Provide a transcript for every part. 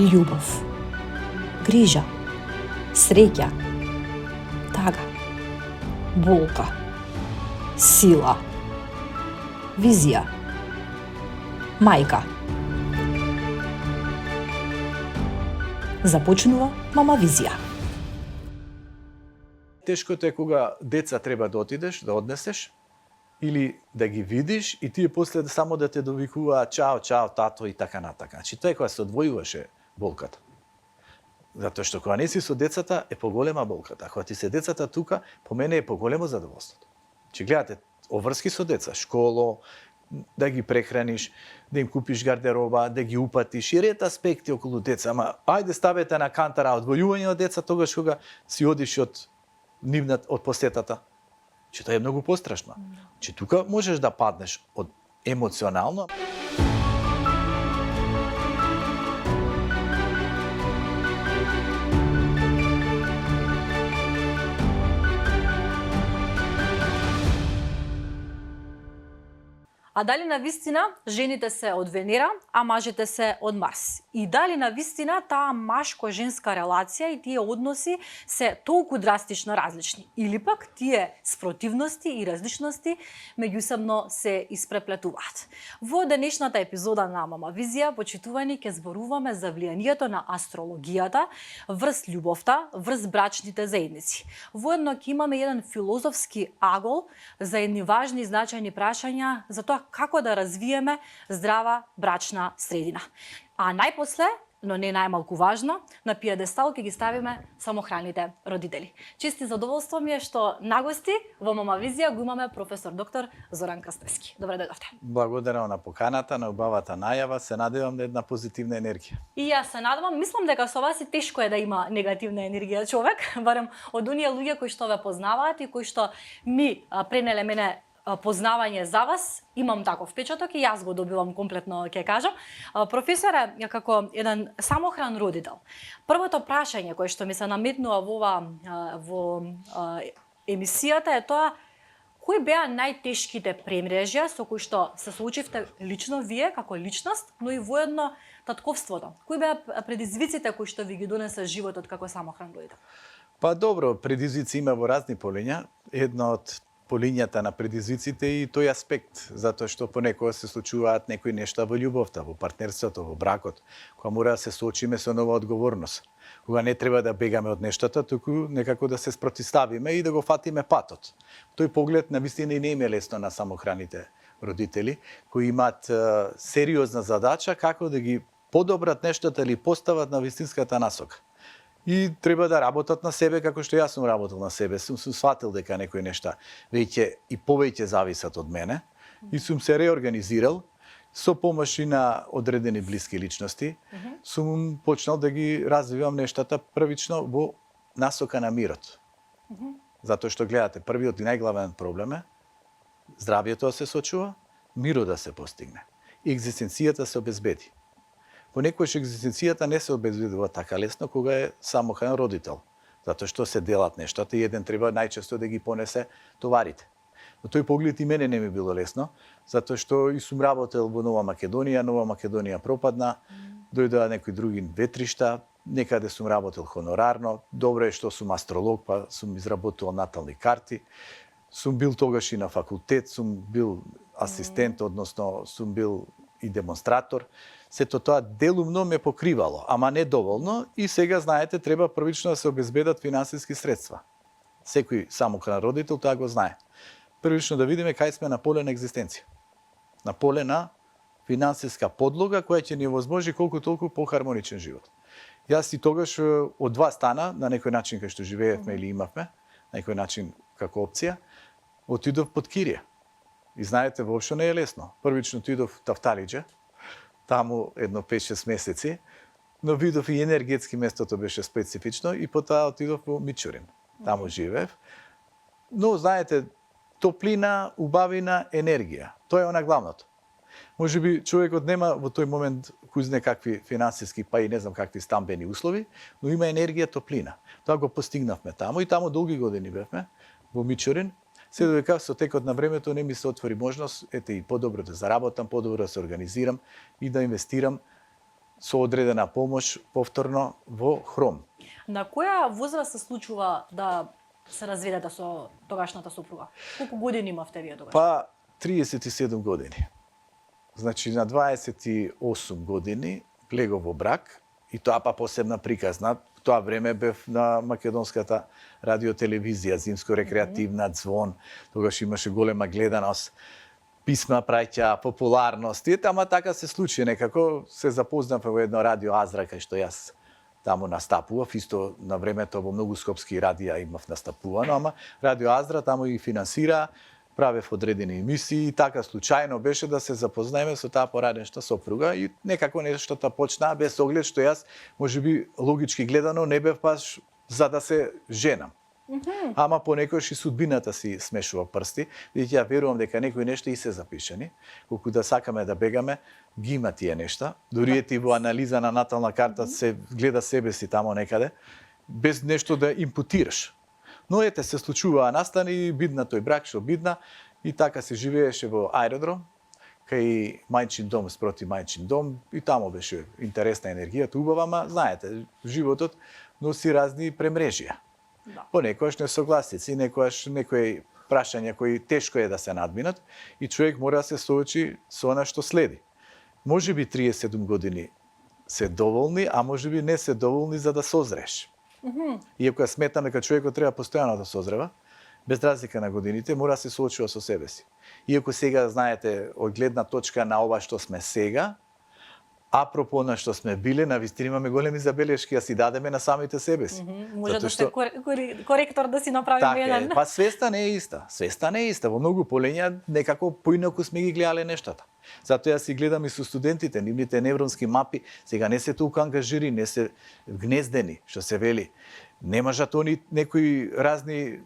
љубов, грижа, среќа, тага, болка, сила, визија, мајка. Започнува Мама Визија. Тешкото е кога деца треба да отидеш, да однесеш, или да ги видиш и тие после само да те довикуваат чао, чао, тато и така натака. Значи тоа е кога се одвојуваше болката. Затоа што кога не си со децата е поголема болката. Кога ти се децата тука, по мене е поголемо задоволството. Че гледате, обврски со деца, школо, да ги прехраниш, да им купиш гардероба, да ги упатиш и ред аспекти околу деца. Ама ајде ставете на кантара одвојување од деца тогаш кога си одиш од од посетата. Че тоа е многу пострашно. Че тука можеш да паднеш од емоционално. А дали на вистина жените се од Венера, а мажите се од Марс? И дали на вистина таа машко-женска релација и тие односи се толку драстично различни? Или пак тие спротивности и различности меѓусебно се испреплетуваат? Во денешната епизода на Мама Визија, почитувани, ќе зборуваме за влијанието на астрологијата врз љубовта, врз брачните заедници. Воедно ќе имаме еден филозофски агол за едни важни и значајни прашања за тоа како да развиеме здрава брачна средина. А најпосле, но не најмалку важно, на пиедестал ќе ги ставиме самохраните родители. Чести задоволство ми е што нагости во Мама Визија го имаме професор доктор Зоран Крстевски. Добре дојдовте. Благодарам на поканата, на убавата најава, се надевам на една позитивна енергија. И јас се надевам, мислам дека со вас и тешко е да има негативна енергија човек, барем од оние луѓе кои што ве познаваат и кои што ми пренеле мене познавање за вас, имам таков впечаток и јас го добивам комплетно, ќе кажам. Професоре, како еден самохран родител, првото прашање кое што ми се наметнува во емисијата е тоа: кои беа најтешките премрежја со кои што се соочивте лично вие како личност, но и воедно татковството? Кои беа предизвиците кои што ви ги донесе животот како самохран родител? Па добро, предизвици има во разни полиња. Едно од полињата на предизвиците и тој аспект, затоа што понекогаш се случуваат некои нешта во љубовта, во партнерството, во бракот, кога мора да се соочиме со нова одговорност. Кога не треба да бегаме од нештата, туку некако да се спротиставиме и да го фатиме патот. Тој поглед на вистина и не им е лесно на самохраните родители, кои имаат сериозна задача како да ги подобрат нештата или постават на вистинската насока. И треба да работат на себе, како што јас сум работел на себе. Сум сватил дека некои нешта веќе и повеќе зависат од мене и сум се реорганизирал со помош и на одредени блиски личности. Сум почнал да ги развивам нештата првично во насока на мирот. Затоа што гледате, првиот и најглавен проблем е здравјето да се сочува, мирот да се постигне. И екзистенцијата се обезбеди. Понекогаш екзистенцијата не се обезбедува така лесно кога е самохран родител, затоа што се делат нештата и еден треба најчесто да ги понесе товарите. Но тој поглед и мене не ми било лесно, затоа што и сум работел во Нова Македонија пропадна, дојдоа некои други ветришта, некаде сум работел хонорарно, добро е што сум астролог, па сум изработувал натални карти, сум бил тогаш и на факултет, сум бил асистент, односно сум бил и демонстратор. Сето тоа делумно ме покривало, ама не доволно и сега, знаете, треба првично да се обезбедат финансиски средства. Секој самохран родител тоа го знае. Првично да видиме кај сме на поле на екзистенција. На поле на финансиска подлога која ќе ни овозможи колку толку похармоничен живот. Јас и тогаш од два стана, на некој начин кај што живеевме или имавме, на некој начин како опција, отидов под Кирија. И знаете, воопшто не е лесно. Првично отидов Тафталиџе, таму едно 5-6 месеци, но видов и енергетски местото беше специфично и потоа отидов во Мичурин. Таму живеев. Но, знаете, топлина, убавина, енергија. Тоа е она главното. Може би човекот нема во тој момент кој знае какви финансиски, па и не знам какви стамбени услови, но има енергија, топлина. Тоа го постигнавме таму и таму долги години бевме во Мичурин. Се додека со текот на времето не ми се отвори можност, ете и подобро да заработам, подобро да се организирам и да инвестирам со одредена помош повторно во хром. На која возраст се случува да се разведете со тогашната сопруга? Колку години имавте вие тогаш? Па 37 години. Значи на 28 години влегов во брак и тоа па посебна приказна. Тоа време бев на македонската радиотелевизија, зимско-рекреативна, Звон. Тогаш имаше голема гледаност, писма праќа, популарност. И тама така се случи некако. Се запознав во едно радио Азра, кај што јас таму настапував. Исто на времето во многу скопски радија имав настапувано, ама радио Азра таму и финансира, правев одредени емисии и така случајно беше да се запознаеме со таа поранешна сопруга и некако нештата почнаа без оглед што јас можеби логички гледано не бев баш за да се женам. Ама понекогаш и судбината си смешува прсти, бидејќи ја верувам дека некои нешта и се запишани, колку да сакаме да бегаме, ги има тие нешта. Дури ети во анализа на натална карта се гледа себе си тамо некаде, без нешто да импутираш. Но ете се случуваа настани, бидна тој брак што бидна и така се живееше во аеродром, кај мајчин дом спроти мајчин дом и тамо беше интересна енергијата, убава, ама знаете, животот носи разни премрежија. Да. Понекогаш несогласици, некои прашања кои тешко е да се надминат и човек мора да се соочи со она што следи. Можеби 37 години се доволни, а можеби не се доволни за да созреш. Иако ја сметам дека човекот треба постојано да созрева, без разлика на годините, мора да се соочува со себе си. Иако сега, знаете, од гледна точка на ова што сме сега, апропо на што сме биле, навистина имаме големи забелешки, а си дадеме на самите себе си. Може да сте коректор да си направиме еден. Па свеста не е иста. Свеста не е иста. Во многу полења некако поинаку сме ги гледале нештата. Затоа јас си гледам и со студентите, нивните невронски мапи, сега не се толку ангажирани, не се гнездени, што се вели. Не можат они некои разни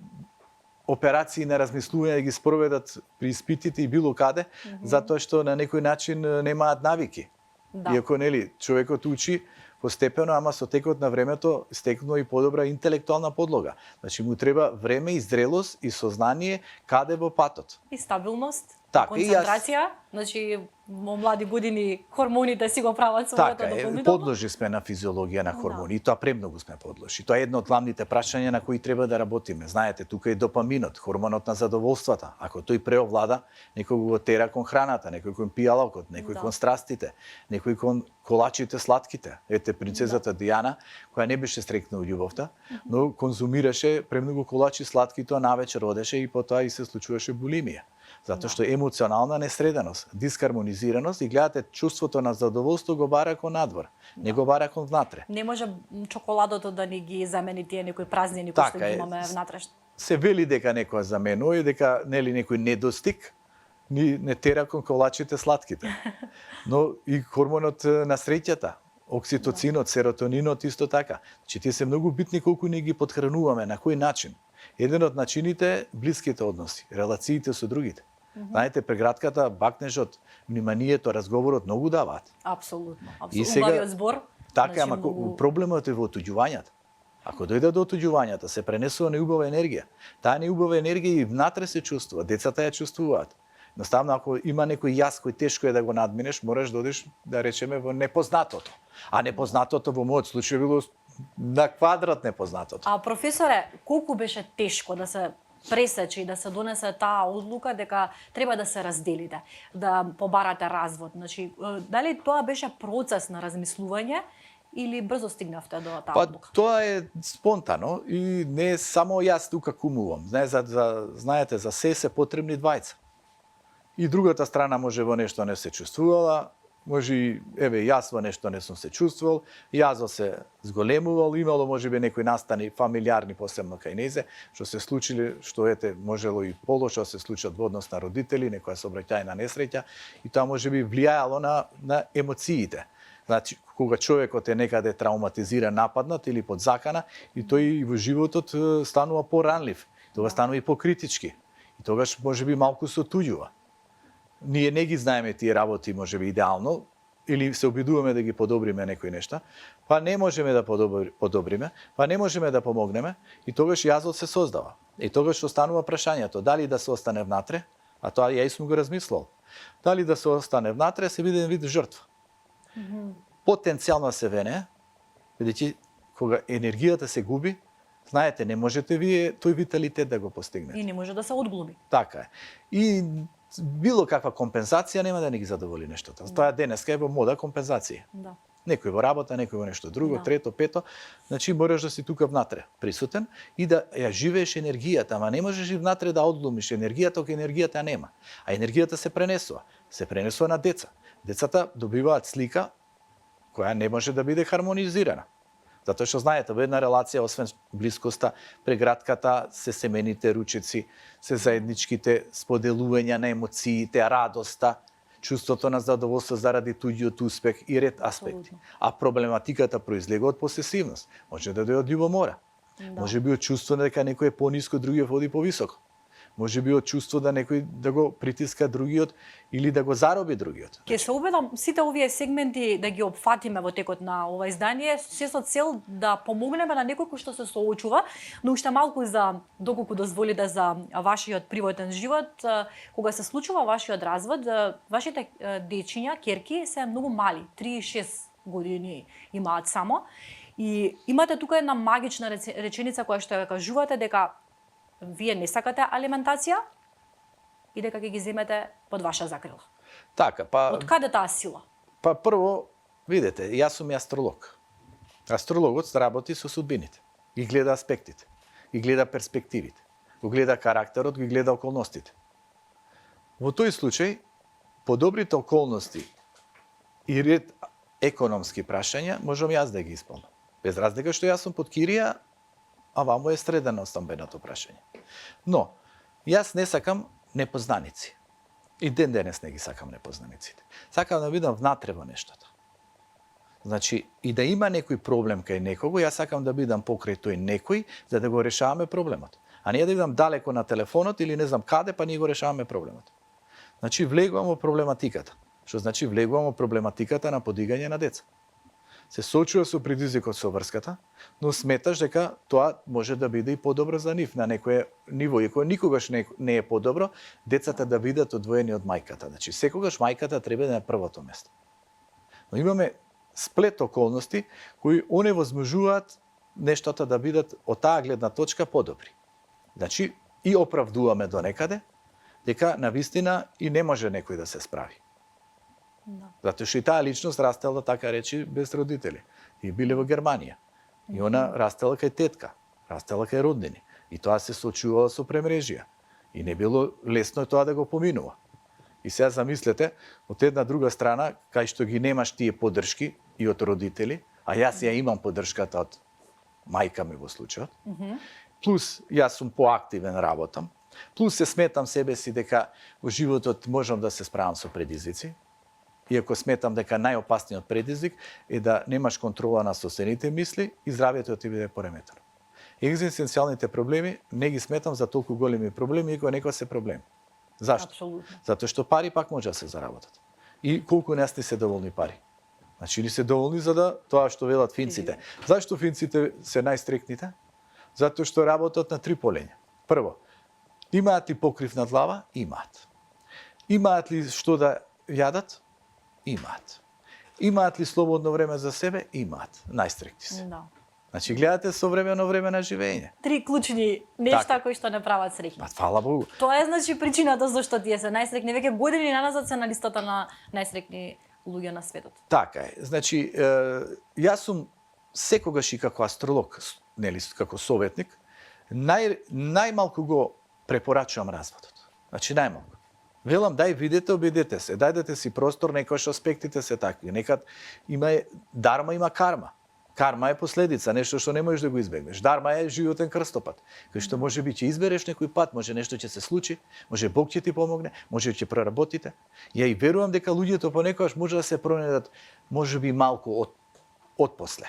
операции на размислување да ги спроведат при испитите и било каде, затоа што на некој начин немаат навики. Да. Иако нели човекот учи постепено, ама со текот на времето стекнува и подобра интелектуална подлога. Значи му треба време и зрелост и сознание каде во патот. И стабилност, така, концентрација, значи во млади години хормоните си го прават своето така, дополнително. подложи сме на физиологија на хормони, и тоа премногу сме подложи. Тоа е едно од главните прашања на кои треба да работиме. Знаете, тука е допаминот, хормонот на задоволствата. Ако тој преовлада, некој го тера кон храната, некој кон пијалокот, некој кон страстите, некој кон колачите сладките. Ете принцезата Дијана, која не беше стрекна во љубовта, но конзумираше премногу колачи сладки, тоа навечер одеше и потоа и се случуваше булимија. Затоа што емоционална несреденост, дисхармонизираност и гледате чувството на задоволство го бара кон надвор, не го бара кон внатре. Не може чоколадото да ни ги замени тие некои празнини кои што ги имаме внатре. Се вели дека некоја заменува и дека нели некој недостиг не тера кон колачите сладките. Но и хормонот на среќата, окситоцинот, серотонинот исто така. Значи тие се многу битни колку ни ги потхрануваме, на кој начин. Еден од начините е блиските односи, релациите со другите. Знаете, прегратката, бакнежот, вниманието, разговорот многу даваат. Апсолутно. И сега, убавиот збор. така, ама многу... проблемот е во отуѓувањата. Ако дојде до отуѓувањата, се пренесува неубава енергија. Таа неубава енергија и внатре се чувствува, децата ја чувствуваат. Едноставно, ако има некој јас кој тешко е да го надминеш, мораш да одиш, да речеме, во непознатото. А непознатото во мојот случај било на квадрат непознатото. А професоре, колку беше тешко да се пресече и да се донесе таа одлука дека треба да се разделите, да побарате развод? Значи, дали тоа беше процес на размислување или брзо стигнавте до таа одлука? Тоа е спонтано и не само јас тука кумувам. Знаете, за се потребни двајца. И другата страна може во нешто не се чувствувала, може и, еве, јас во нешто не сум се чувствувал, јазо се зголемувал, имало можеби некои настани фамилиарни, посебно кај незе, што се случиле, што ете, можело и полошо се случат во однос на родители, некоја сообраќајна несреќа, и тоа можеби влијаело на емоциите. Значи, кога човекот е некаде травматизиран, нападнат или под закана, и тој и во животот станува поранлив, тоа станува и покритички, и тогаш можеби малку се отуѓува. Ние не ги знаеме тие работи можеби идеално, или се обидуваме да ги подобриме некои нешта, па не можеме да подобриме, па не можеме да помогнеме, и тогаш јазот се создава. И тогаш останува прашањето, дали да се остане внатре, а тоа ја и сум го размислил, дали да се остане внатре, се биде вид жртва. потенцијално се вене, бидејќи кога енергијата се губи, знаете, не можете вие тој виталитет да го постигнете. И не може да се одглуми. Така е. И било каква компензација нема да не ги задоволи нештото. Тоа денеска е во мода компензација. Да. Некој во работа, некој во нешто друго, Да. трето, пето. Значи мораш да си тука внатре присутен и да ја живееш енергијата, ама не можеш и внатре да одглумиш енергијата, кога енергијата нема. А енергијата се пренесува. Се пренесува на деца. Децата добиваат слика која не може да биде хармонизирана. Затоа што знаете, во една релација, освен блискоста, прегратката, се семените ручици, се заедничките споделувања на емоциите, радоста, чувството на задоволство заради туѓиот успех и ред аспекти. Апсолутно. А проблематиката произлега од посесивност. Може да дојде од љубомора. Да. Може би од чувство дека некој е пониско, другиот води повисоко. Може би од чувство да некој да го притиска другиот или да го зароби другиот. Ќе се обидам сите овие сегменти да ги опфатиме во текот на ова издание, се со цел да помогнеме на некој кој што се соочува, но уште малку за доколку дозволите за вашиот приватен живот, кога се случува вашиот развод, вашите дечиња, керки се многу мали, 3 и 6 години имаат само, и имате тука една магична реченица која што ја кажувате дека вие не сакате алиментација и дека ќе ги земете под ваша закрила. Така, па Од каде таа сила? Па прво, видете, јас сум и астролог. Астрологот работи со судбините. Ги гледа аспектите, ги гледа перспективите, го гледа карактерот, ги гледа околностите. Во тој случај, подобрите околности и ред економски прашања можам јас да ги исполнам. Без разлика што јас сум под кирија, а вамо е средено стамбеното прашање. Но, јас не сакам непознаници. И ден денес не ги сакам непознаниците. Сакам да бидам внатре во нештото. Значи, и да има некој проблем кај некого, јас сакам да бидам покрај тој некој, за да го решаваме проблемот. А не да бидам далеко на телефонот или не знам каде, па ние го решаваме проблемот. Значи, влегувам во проблематиката. Што значи влегувам во проблематиката на подигање на деца. Се соочува со предизвикот со врската, но сметаш дека тоа може да биде и подобро за нив на некое ниво, и кога никогаш не е подобро, децата да бидат одвоени од мајката. Значи, секогаш мајката треба да е на првото место. Но имаме сплет околности кои оневозможуваат нештата да бидат од таа гледна точка подобри. Значи, и оправдуваме до некаде дека навистина и не може некој да се справи. Да. Затоа што и таа личност растела, така речи, без родители. И биле во Германија. И она растела кај тетка, растела кај роднини. И тоа се соочувала со премрежија. И не било лесно тоа да го поминува. И сега замислете, од една друга страна, кај што ги немаш тие поддршки и од родители, а јас ја имам поддршката од мајка ми во случајот, плюс јас сум поактивен, работам, плюс се сметам себе си дека во животот можам да се справам со предизвици, иако сметам дека најопасниот предизвик е да немаш контрола на собствените мисли и здравјето ти биде пореметено. Екзистенцијалните проблеми не ги сметам за толку големи проблеми, иако некои се проблеми. Зашто? Апсолутно. Затоа што пари пак може да се заработат. И колку нас не се доволни пари. Значи ни се доволни за да тоа што велат финците. Зашто финците се најстрикните? Затоа што работат на 3 полења. Прво, имаат ли покрив над глава? Имаат. Имаат ли што да јадат? Имаат. Имаат ли слободно време за себе? Имаат. Најстрикти се. Да. Значи гледате современо време на живење. 3 клучни нешта Така. кои што не прават среќни. Па фала Богу. Тоа е значи причината зашто тие се најсрекни. Веќе години наназад се на листата на најсрекни луѓе на светот. Така е. Значи, јас сум секогаш и како астролог, нели, како советник, најмалку го препорачувам разводот. Значи, најмалку. Велам, дај видете, обидете се, дајдете си простор, некојаш аспектите се такви. Некад има дарма, има карма. Карма е последица, нешто што не можеш да го избегнеш. Дарма е животен крстопат, кај што може би ќе избереш некој пат, може нешто ќе се случи, може Бог ќе ти помогне, може ќе проработите. Ја и верувам дека луѓето понекогаш може да се променат, може би малку од после.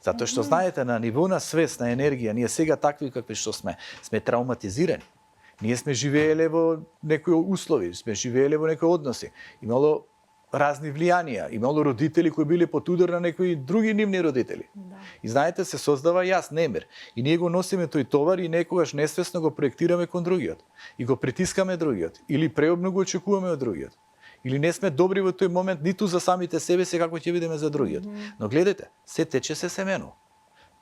Затоа што знаете, на ниво на свест, на енергија, ние сега такви какви што сме травматизирани. Ние сме живееле во некои услови, сме живееле во некои односи. Имало разни влијанија, имало родители кои биле под удар на некои други нивни родители. Да. И знаете, се создава јас немир. И ние го носиме тој товар и некогаш несвесно го проектираме кон другиот. И го притискаме другиот. Или преобно го очекуваме од другиот. Или не сме добри во тој момент ниту за самите себе си како ќе видиме за другиот. Но гледате, се тече, се семено.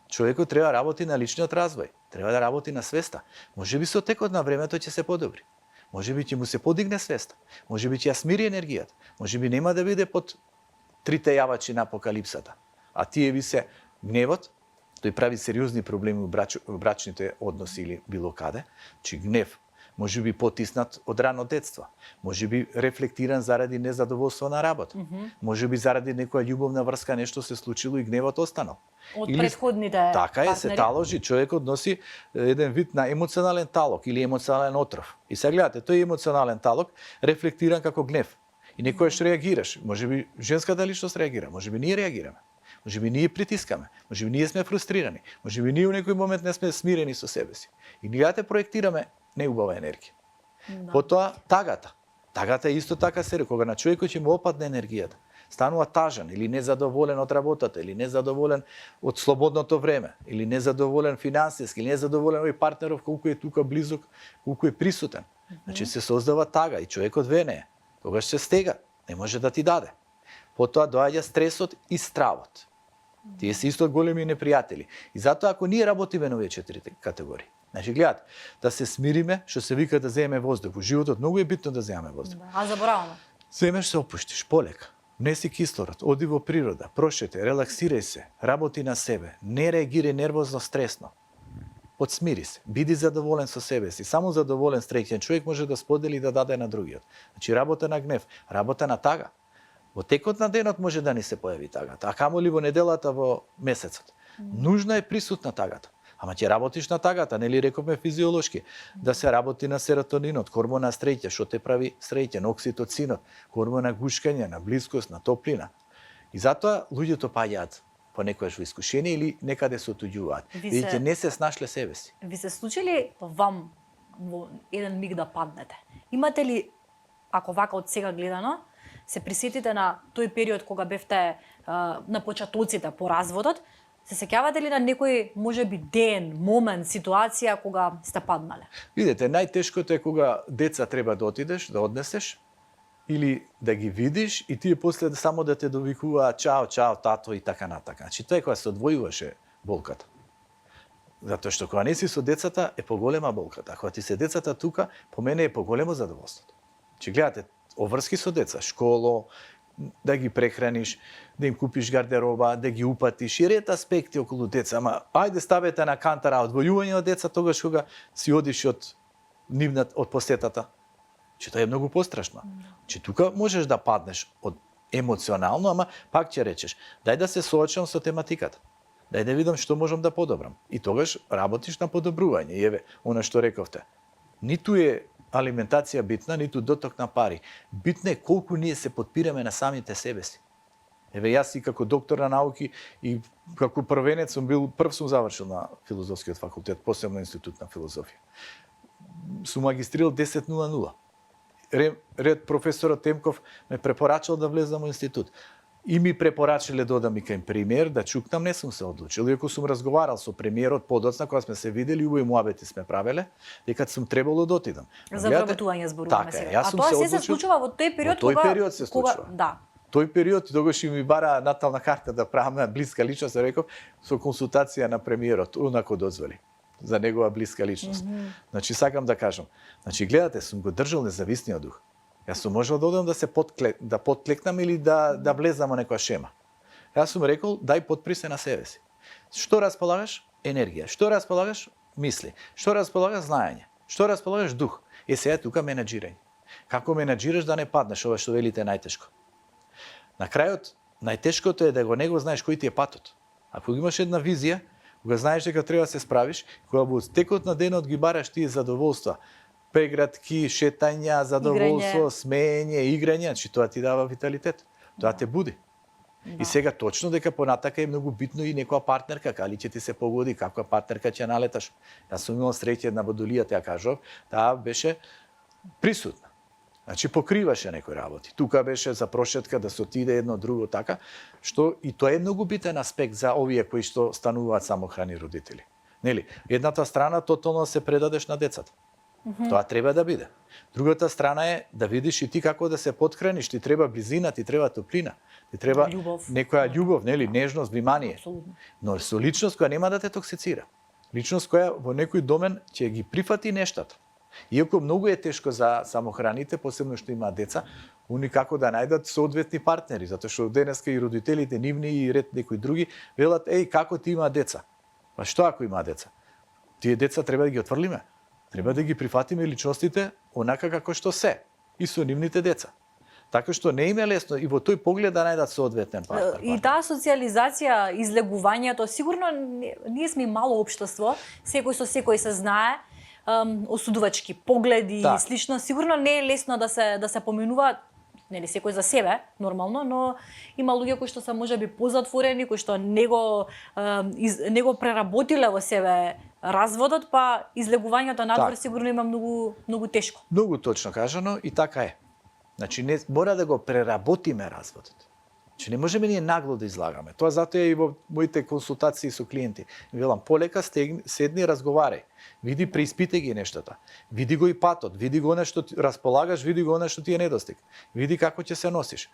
Човекот треба да работи на личниот развој, треба да работи на свеста. Можеби со текот на времето ќе се подобри. Можеби ќе му се подигне свеста. Можеби ќе ја смири енергијата. Можеби нема да биде под трите јавачи на апокалипсата. А тие ви се гневот, тој прави сериозни проблеми во брачните односи или било каде, чи гнев можеби потиснат од рано детство, можеби рефлектиран заради незадоволство на работа, можеби заради некоја љубовна врска нешто се случило и гневот останал. Од претходните Така е, се партнери. таложи, човекот носи еден вид на емоционален талок или емоционален отров. И сега гледате, тој емоционален талок рефлектиран како гнев. И некојаш реагираш, можеби женската личност реагира, можеби ние реагираме. Можеби ние притискаме, можеби ние сме фрустрирани, можеби ние во некој момент не сме смирени со себе си. И гледате, проектираме неубава енергија. Потоа тагата. Тагата е исто така се кога на човекот ќе му опадне енергијата, станува тажан или незадоволен од работата, или незадоволен од слободното време, или незадоволен финансиски, или незадоволен овој партнеров колку е тука близок, колку е присутен. Значи се создава тага и човекот венее. Тогаш се стега, не може да ти даде. Потоа доаѓа стресот и стравот. Тие се исто големи непријатели. И затоа ако ние работиме на овие четирите категории, значи гледате, да се смириме, што се вика да земеме воздух. Во животот многу е битно да земеме воздух. А забораваме. Земеш се опуштиш полека. Внеси кислород, оди во природа, прошете, релаксирај се, работи на себе, не реагирај нервозно, стресно. Подсмири се, биди задоволен со себе си. Само задоволен, среќен човек може да сподели и да даде на другиот. Значи работа на гнев, работа на тага. Во текот на денот може да ни се појави тагата, а камоли во неделата, во месецот. Нужна е присутна тагата. Ама ќе работиш на тагата, нели рековме физиолошки, да се работи на серотонинот, хормон на среќа, што те прави среќен, окситоцинот, хормон на гушкање, на блискост, на топлина. И затоа луѓето паѓаат понекогаш во искушение или некаде се отуѓуваат. Видите, не се снашле себе си. Ви се случи ли вам во еден миг да паднете? Имате ли, ако вака од сега гледано, се присетите на тој период кога бевте на почетоците по разводот, се сеќавате ли на некој можеби ден, момент, ситуација кога сте паднале? Видете, најтешкото е кога деца треба да отидеш, да однесеш, или да ги видиш и тие после само да те довикуваат чао, чао, тато и така натака. Значи тоа е кога се одвојуваше болката. Затоа што кога не си со децата е поголема болката. А кога ти се децата тука, по мене е поголемо задоволството. Значи гледате, обврски со деца, школо, да ги прехраниш, да им купиш гардероба, да ги упатиш и ред аспекти околу деца. Ама ајде ставете на кантара одвојување од деца тогаш кога си одиш од посетата. Че тоа е многу пострашно. Че тука можеш да паднеш од емоционално, ама пак ќе речеш, дај да се соочам со тематиката. Дај да видам што можам да подобрам. И тогаш работиш на подобрување. И еве, она што рековте. Ниту е алиментација битна, ниту доток на пари. Битно е колку ние се подпираме на самите себе си. Еве, јас и како доктор на науки и како првенец прв сум завршил на филозофскиот факултет, посебно институт на филозофија. Сум магистрирал 10.00. Ред професорот Темков ме препорачал да влезам во институт. И ми препорачале да одам и кај премиер, да чукнам, не сум се одлучил. Иако сум разговарал со премиерот подоцна, кога сме се видели, убави муабети сме правеле, дека сум требало да отидам. За вработување зборуваме сега. А тоа се случува во тој период кога... Во тој период се случува. Да. Тој период, тогаш ми бара натална карта да правам блиска личност, реков, со консултација на премиерот, унако дозволи за негова блиска личност. Значи, сакам да кажам. Значи, гледате, сум го држал независниот дух. Јас сум можел да одам да се подклекнам или да влезам во некоја шема. Јас сум рекол, дај подпри се на себе си. Што располагаш? Енергија. Што располагаш? Мисли. Што располагаш? Знаење. Што располагаш? Дух. Е, сега тука менаџирање. Како менаџираш да не паднеш, ова што велите најтешко. На крајот, најтешкото е да не го знаеш кој ти е патот. Ако имаш една визија, кога знаеш дека треба да се справиш, кога во текот на денот ги бараш тие задоволства, прегратки, шетања, задоволство, смеење, играње, значи тоа ти дава виталитет. Тоа те буди. И сега точно дека понатака е многу битно и некоја партнерка, кали ќе ти се погоди, каква партнерка ќе налеташ. Јас сум имал среќа една бодулија, ја кажав, таа беше присутна. Значи покриваше некои работи. Тука беше за прошетка да се отиде едно друго така, што и тоа е многу битен аспект за овие кои што стануваат самохрани родители. Нели? Едната страна тотално се предадеш на децата. Тоа треба да биде. Другата страна е да видиш и ти како да се потхраниш, ти треба близина, ти треба топлина, ти треба Љубов. некоја љубов, нели, нежност, внимание. Апсолутно. Но со личност која нема да те токсицира. Личност која во некој домен ќе ги прифати нештата. Иако многу е тешко за самохраните, посебно што имаат деца, уни како да најдат соодветни партнери, затоа што денеска и родителите нивни и ред некои други велат како ти има деца. Па што ако има деца? Тие деца треба да ги отфрлиме. Треба да ги прифатиме личностите онака како што се и со нивните деца. Така што не им е лесно и во тој поглед да најдат соодветен партнер. И таа социјализација, излегувањето, сигурно ние сме мало општество, секој со секој се знае, осудувачки погледи и слично, сигурно не е лесно да се поминува, нели секој за себе, нормално, но има луѓе кои што се можеби позатворени, кои што не го преработиле во себе разводот, па излегувањето надвор сигурно има многу тешко. Многу точно кажано и така е. Значи не мора да го преработиме разводот. Значи не можеме ние нагло да излагаме. Тоа затоа и во моите консултации со клиенти. Велам, полека седни, разговарај. Види, преиспитај ги нештата. Види го и патот, види го она што располагаш, види го она што ти е недостиг. Види како ќе се носиш.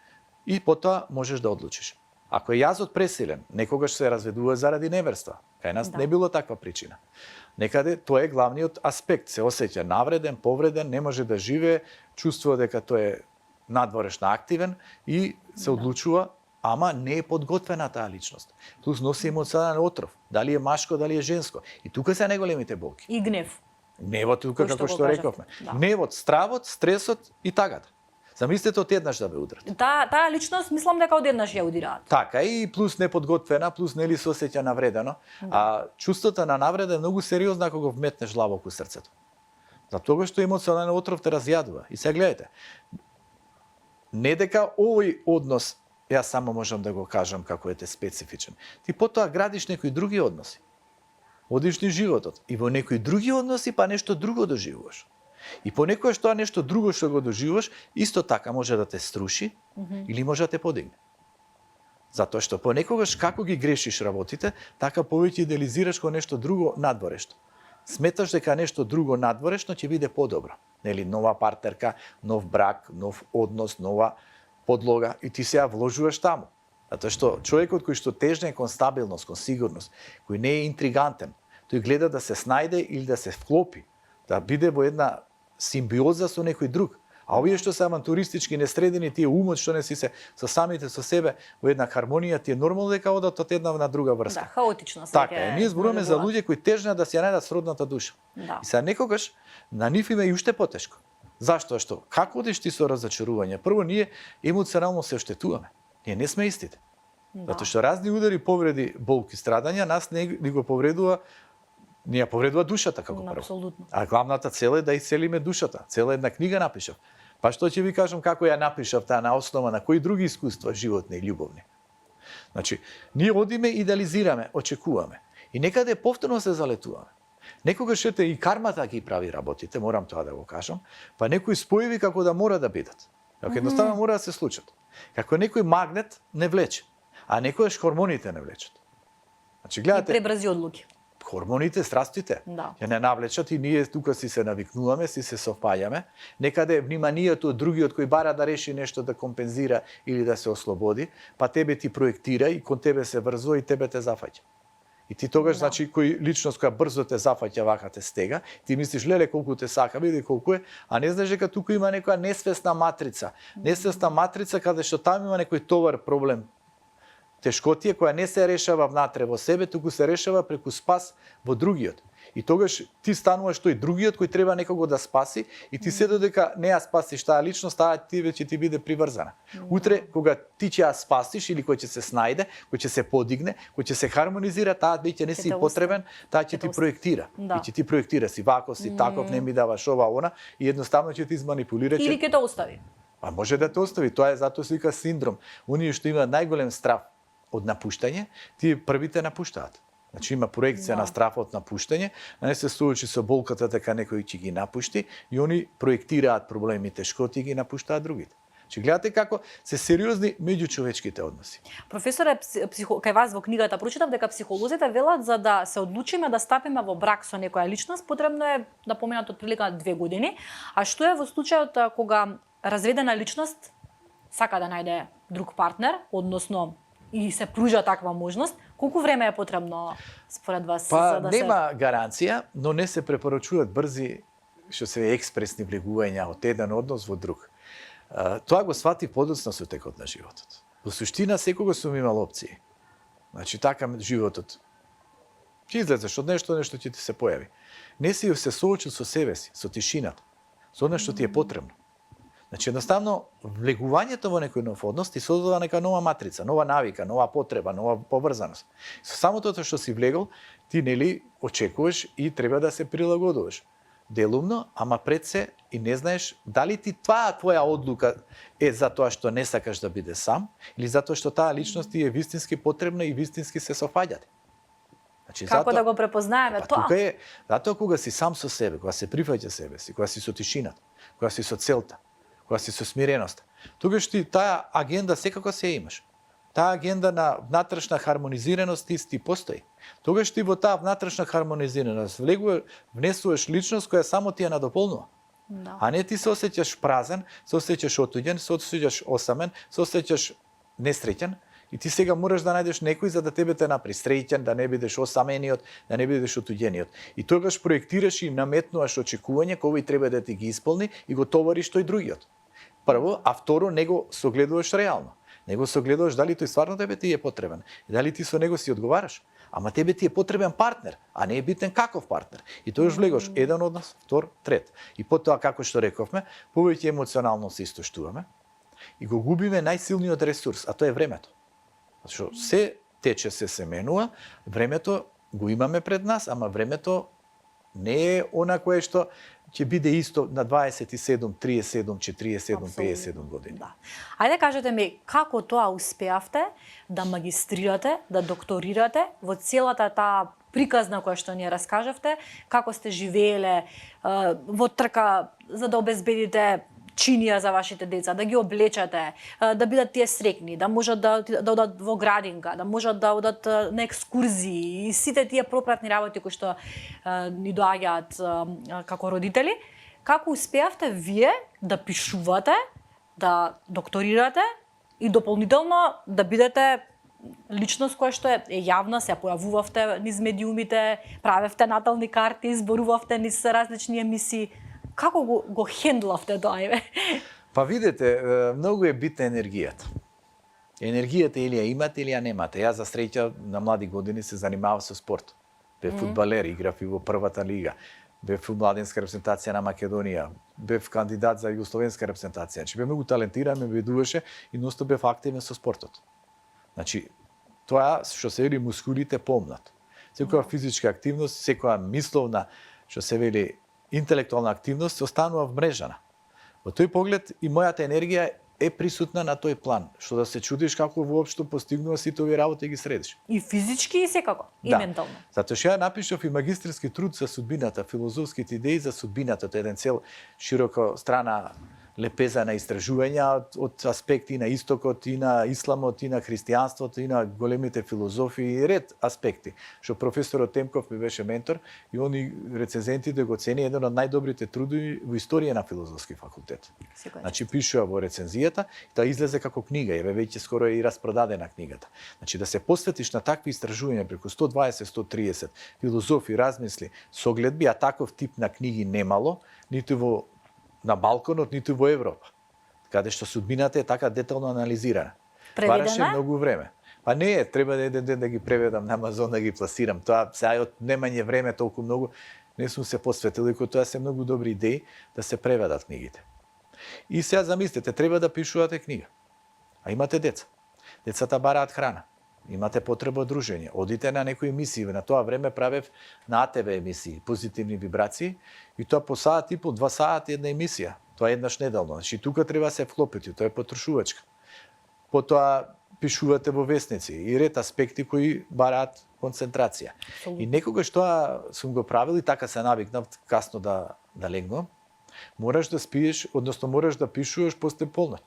И потоа можеш да одлучиш. Ако е јазот пресилен, некогаш се разведува заради неверства. Кај нас не било таква причина. Некаде тоа е главниот аспект. Се осеќа навреден, повреден, не може да живее, чувствува дека тој е надворешно активен и се одлучува, ама не е подготвена таа личност. Плюс носи емоционален отров. Дали е машко, дали е женско. И тука се најголемите болки. И гнев. Гневот тука, како што рековме. Да. Гневот, стравот, стресот и тагата. Замислете одеднаш да ве удрат. Таа личност мислам дека одеднаш ја удираат. Така, и плюс неподготвена, плюс нели се осеќа навредено. А чувството на навреда е многу сериозно ако го вметнеш длабоко у срцето. Затоа што емоционален отров те разјадува. И сега гледате, не дека овој однос, јас само можам да го кажам како ете специфичен. Ти потоа градиш некои други односи. Одиш низ животот и во некои други односи па нешто друго доживуваш. И понекогаш тоа нешто друго што го доживуваш, исто така може да те струши или може да те подигне. Затоа што понекогаш како ги грешиш работите, така повеќе идеализираш кон нешто друго надворешно. Сметаш дека нешто друго надворешно ќе биде подобро. Нели, нова партнерка, нов брак, нов однос, нова подлога и ти сега вложуваш таму. Затоа што човекот кој што тежне кон стабилност, кон сигурност, кој не е интригантен, тој гледа да се снајде или да се вклопи, да биде во една симбиоза со некој друг. А овие што се авантуристички несредени, тие умот што не си се со самите со себе во една хармонија, тие нормално дека одат од една на друга врска. Да, хаотично се. Така е, ние зборуваме за луѓе кои тежнат да си ја најдат сродната душа. Да. И сега некогаш на нив им е и уште потешко. Зашто? Што? Како одиш ти со разочарување? Прво, ние емоционално се оштетуваме. Ние не сме истите. Да. Затоа што разни удари, повреди, болки, страдања нас не го повредува, не ја повредува душата како прво. Апсолутно. А главната цел е да исцелиме душата. Цела една книга напишав. Па што ќе ви кажам како ја напишав таа на основа на кои други искуства животни и љубовни. Значи, ние одиме, идеализираме, очекуваме. И некаде повторно се залетуваме. Некогаш ете и кармата ги прави работите, морам тоа да го кажам, па некои спојови како да мора да бидат. Како едноставно мора да се случат. Како некој магнет не влече, а некојаш хормоните не влечат. Значи, гледате, И пребрзи одлуки. хормоните, страстите, Да. ја не навлечат и ние тука си се навикнуваме, си се софајаме. Некаде вниманието од другиот кој бара да реши нешто да компензира или да се ослободи, па тебе ти проектира и кон тебе се врзува и тебе те зафаќа. И ти тогаш, значи, кој личност која брзо те зафаќа, вака те стега, ти мислиш, леле, колку те сака, види колку е, а не знаеш дека тука има некоја несвесна матрица. Несвесна матрица каде што таму има некој товар проблем, тешкотија која не се решава внатре во себе, туку се решава преку спас во другиот. И тогаш ти стануваш тој другиот кој треба некого да спаси и ти се додека не ја спасиш таа личност, таа ти веќе ти биде приврзана. Утре кога ти ќе ја спасиш или кој ќе се снајде, кој ќе се подигне, кој ќе се хармонизира, таа веќе не си потребен, таа ќе ти проектира. Да. И ќе ти проектира си вако си, таков, не ми даваш ова, она и едноставно ќе ти изманипулира. Или ќе те остави. А може да те остави, тоа е затоа се вика синдром. Оние што имаат најголем страв од напуштање, тие првите напуштаат. Значи има проекција на страв од напуштање, а не се соочи со болката дека некој ќе ги напушти и они проектираат проблеми, тешкоти и ги напуштаат другите. Че гледате како се сериозни меѓучовечките односи. Професоре, кај вас во книгата прочитав дека психолозите велат за да се одлучиме да стапиме во брак со некоја личност, потребно е да поминат отприлика 2 години. А што е во случајот кога разведена личност сака да најде друг партнер, односно и се пружа таква можност, колку време е потребно според вас за да нема гаранција, но не се препорачуваат брзи, што се експресни влегувања од еден однос во друг. Тоа го свати подоцна со текот на животот. Во суштина секогаш сум имал опции. Значи така животот ќе излезеш од нешто ќе ти се појави. Не си се соочил со себе си, со тишината, со она што ти е потребно. Значи едноставно влегувањето во некој нов однос ти создава нека нова матрица, нова навика, нова потреба, нова поврзаност. Со само тоа што си влегол, ти нели очекуваш и треба да се прилагодуваш. Делумно, ама пред се и не знаеш дали ти твоја одлука е за тоа што не сакаш да биде сам или затоа што таа личност ти е вистински потребна и вистински се софаѓате. Значи, како да го препознаеме тоа? Тука е, затоа кога си сам со себе, кога се прифаќа себе си, кога си со тишината, кога си со целта, кога си со смиреноста, тогаш ти таа агенда секако се имаш. Таа агенда на внатрешна хармонизираност ти постои. Тогаш ти во таа внатрешна хармонизираност внесуваш личност која само ти ја надополнува. Да. А не ти се осеќаш празен, се осеќаш отуѓен, се осеќаш осамен, се осеќаш несреќен и ти сега мораш да најдеш некој за да тебе те направи среќен, да не бидеш осамениот, да не бидеш отуѓениот. И тогаш проектираш и наметнуваш очекување кои треба да ти ги исполни и го товариш тој другиот. Прво, а второ, него согледуваш реално. Него согледуваш дали тој стварно тебе ти е потребен и дали ти со него си одговараш. Ама тебе ти е потребен партнер, а не е битен каков партнер. И тој влегаш еден однос, втор, трет. И потоа, како што рековме, повеќе емоционално се истоштуваме и го губиме најсилниот ресурс, а тоа е времето. Зашто се тече, се менува, времето го имаме пред нас, ама времето не е она кое што ќе биде исто на 27, 37, 47, 57 години. Да. Ајде кажете ми, како тоа успеавте да магистрирате, да докторирате во целата таа приказна која што ни ја раскажавте, како сте живееле во трка за да обезбедите чинија за вашите деца, да ги облечете, да бидат тие срекни, да можат да одат во градинка, да можат да одат на екскурзии и сите тие пропратни работи кои што ни доаѓаат како родители. Како успеавте вие да пишувате, да докторирате и дополнително да бидете личност која што е јавна, се појавувавте низ медиумите, правевте натални карти, зборувавте низ различни емисии. Како го хендлавте тоа? Па видете, многу е битна енергијата. Енергијата или ја имате или ја немате. Јас за среќа на млади години се занимавав со спорт. Бев фудбалер, играв и во првата лига. Бев во младенска репрезентација на Македонија. Бев кандидат за југословенска репрезентација. Значи бев многу талентиран, ме бидуваше и носто бев активен со спортот. Значи, тоа што се вели мускулите помнат. Секоја физичка активност, секоја мисловна, што се вели интелектуална активност се останува вмрежана. Во тој поглед и мојата енергија е присутна на тој план, што да се чудиш како воопшто постигнува сите овие работи и ги средиш. И физички и секако, и ментално. Затоа што ја напишав и магистерски труд за судбината, филозофските идеи за судбината, тоа е еден цел широко страна лепеза на истражувања од аспекти на истокот, и на исламот, и на христијанството, и на големите филозофии и ред аспекти. Што професорот Темков ми беше ментор и они рецензентите го цени еден од најдобрите трудови во историја на филозофски факултет. Значи пишува во рецензијата и таа излезе како книга, еве веќе скоро е и распродадена книгата. Значи да се посветиш на такви истражувања преку 120-130 филозофи, размисли, согледби, а таков тип на книги немало, ниту на Балконот, ниту во Европа, каде што судбината е така детално анализирана. Бараше многу време. Па не е, треба еден ден да ги преведам на Амазон, да ги пласирам. Тоа сега од немање време толку многу не сум се посветил, иако тоа се многу добри идеи да се преведат книгите. И сега замислете, треба да пишувате книга. А имате деца. Децата бараат храна. Имате потреба од дружење. Одите на некои емисии. На тоа време правев на АТВ емисии, позитивни вибрации, и тоа по саат и по 2 сати една емисија. Тоа еднаш неделно. Значи тука треба се вклопити, тоа е потрошувачка. Потоа пишувате во весници и ред аспекти кои бараат концентрација. И некогаш тоа сум го правил и така се навикнав касно да легнам. Мораш да спиеш, односно мораш да пишуваш после полноќ.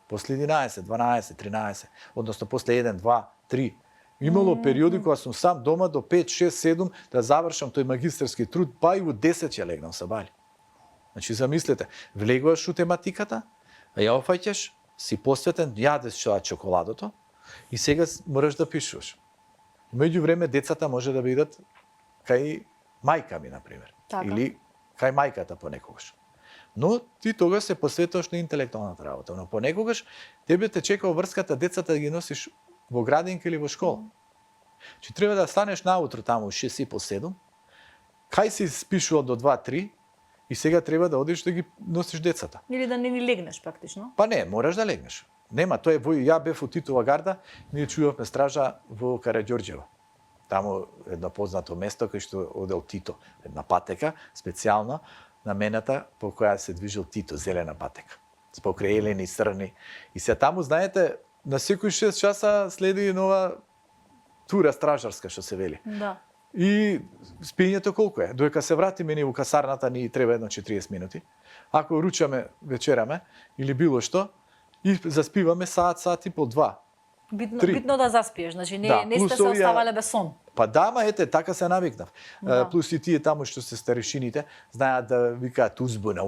после 11, 12, 13, односно после 1, 2, 3. Имало периоди кога сум сам дома до 5, 6, 7 да завршам тој магистерски труд, па и во 10 ќе легнам сабајле. Значи, замислете, влегуваш у тематиката, а ја офаќаш, си посветен, јадеш чоколадото и сега мораш да пишуваш. Меѓу време, децата може да бидат кај мајка ми, например. Така. Или кај мајката понекогаш. Но ти тогаш се посветуваш на интелектуалната работа. Но понекогаш тебе те чека врската децата да ги носиш во градинка или во школа. Че треба да станеш наутро таму 6:30-7, кај си спишувал до 2-3 и сега треба да одиш да ги носиш децата. Или да не ни легнеш практично. Па не, мораш да легнеш. Нема, тоа е ја бев во Титова гарда, ние чувавме стража во Караѓорѓево. Таму едно познато место кај што одел Тито, една патека специјална намената по која се движил Тито, зелена патека. Покрај елени, црни. И се таму, знаете, на секој 6 часа следи нова тура стражарска, што се вели. Да. И спиењето колку е? Додека се вратиме ни во касарната, ни треба едно 40 минути. Ако ручаме, вечераме или било што, и заспиваме саат и пол 2. Битно да заспиеш, значи не, Да, не сте плюс се овие- оставале без сон. Па да, ма ете, така се навикнав. Да. Плюс и тие таму што се старешините, знаат да викаат узбуна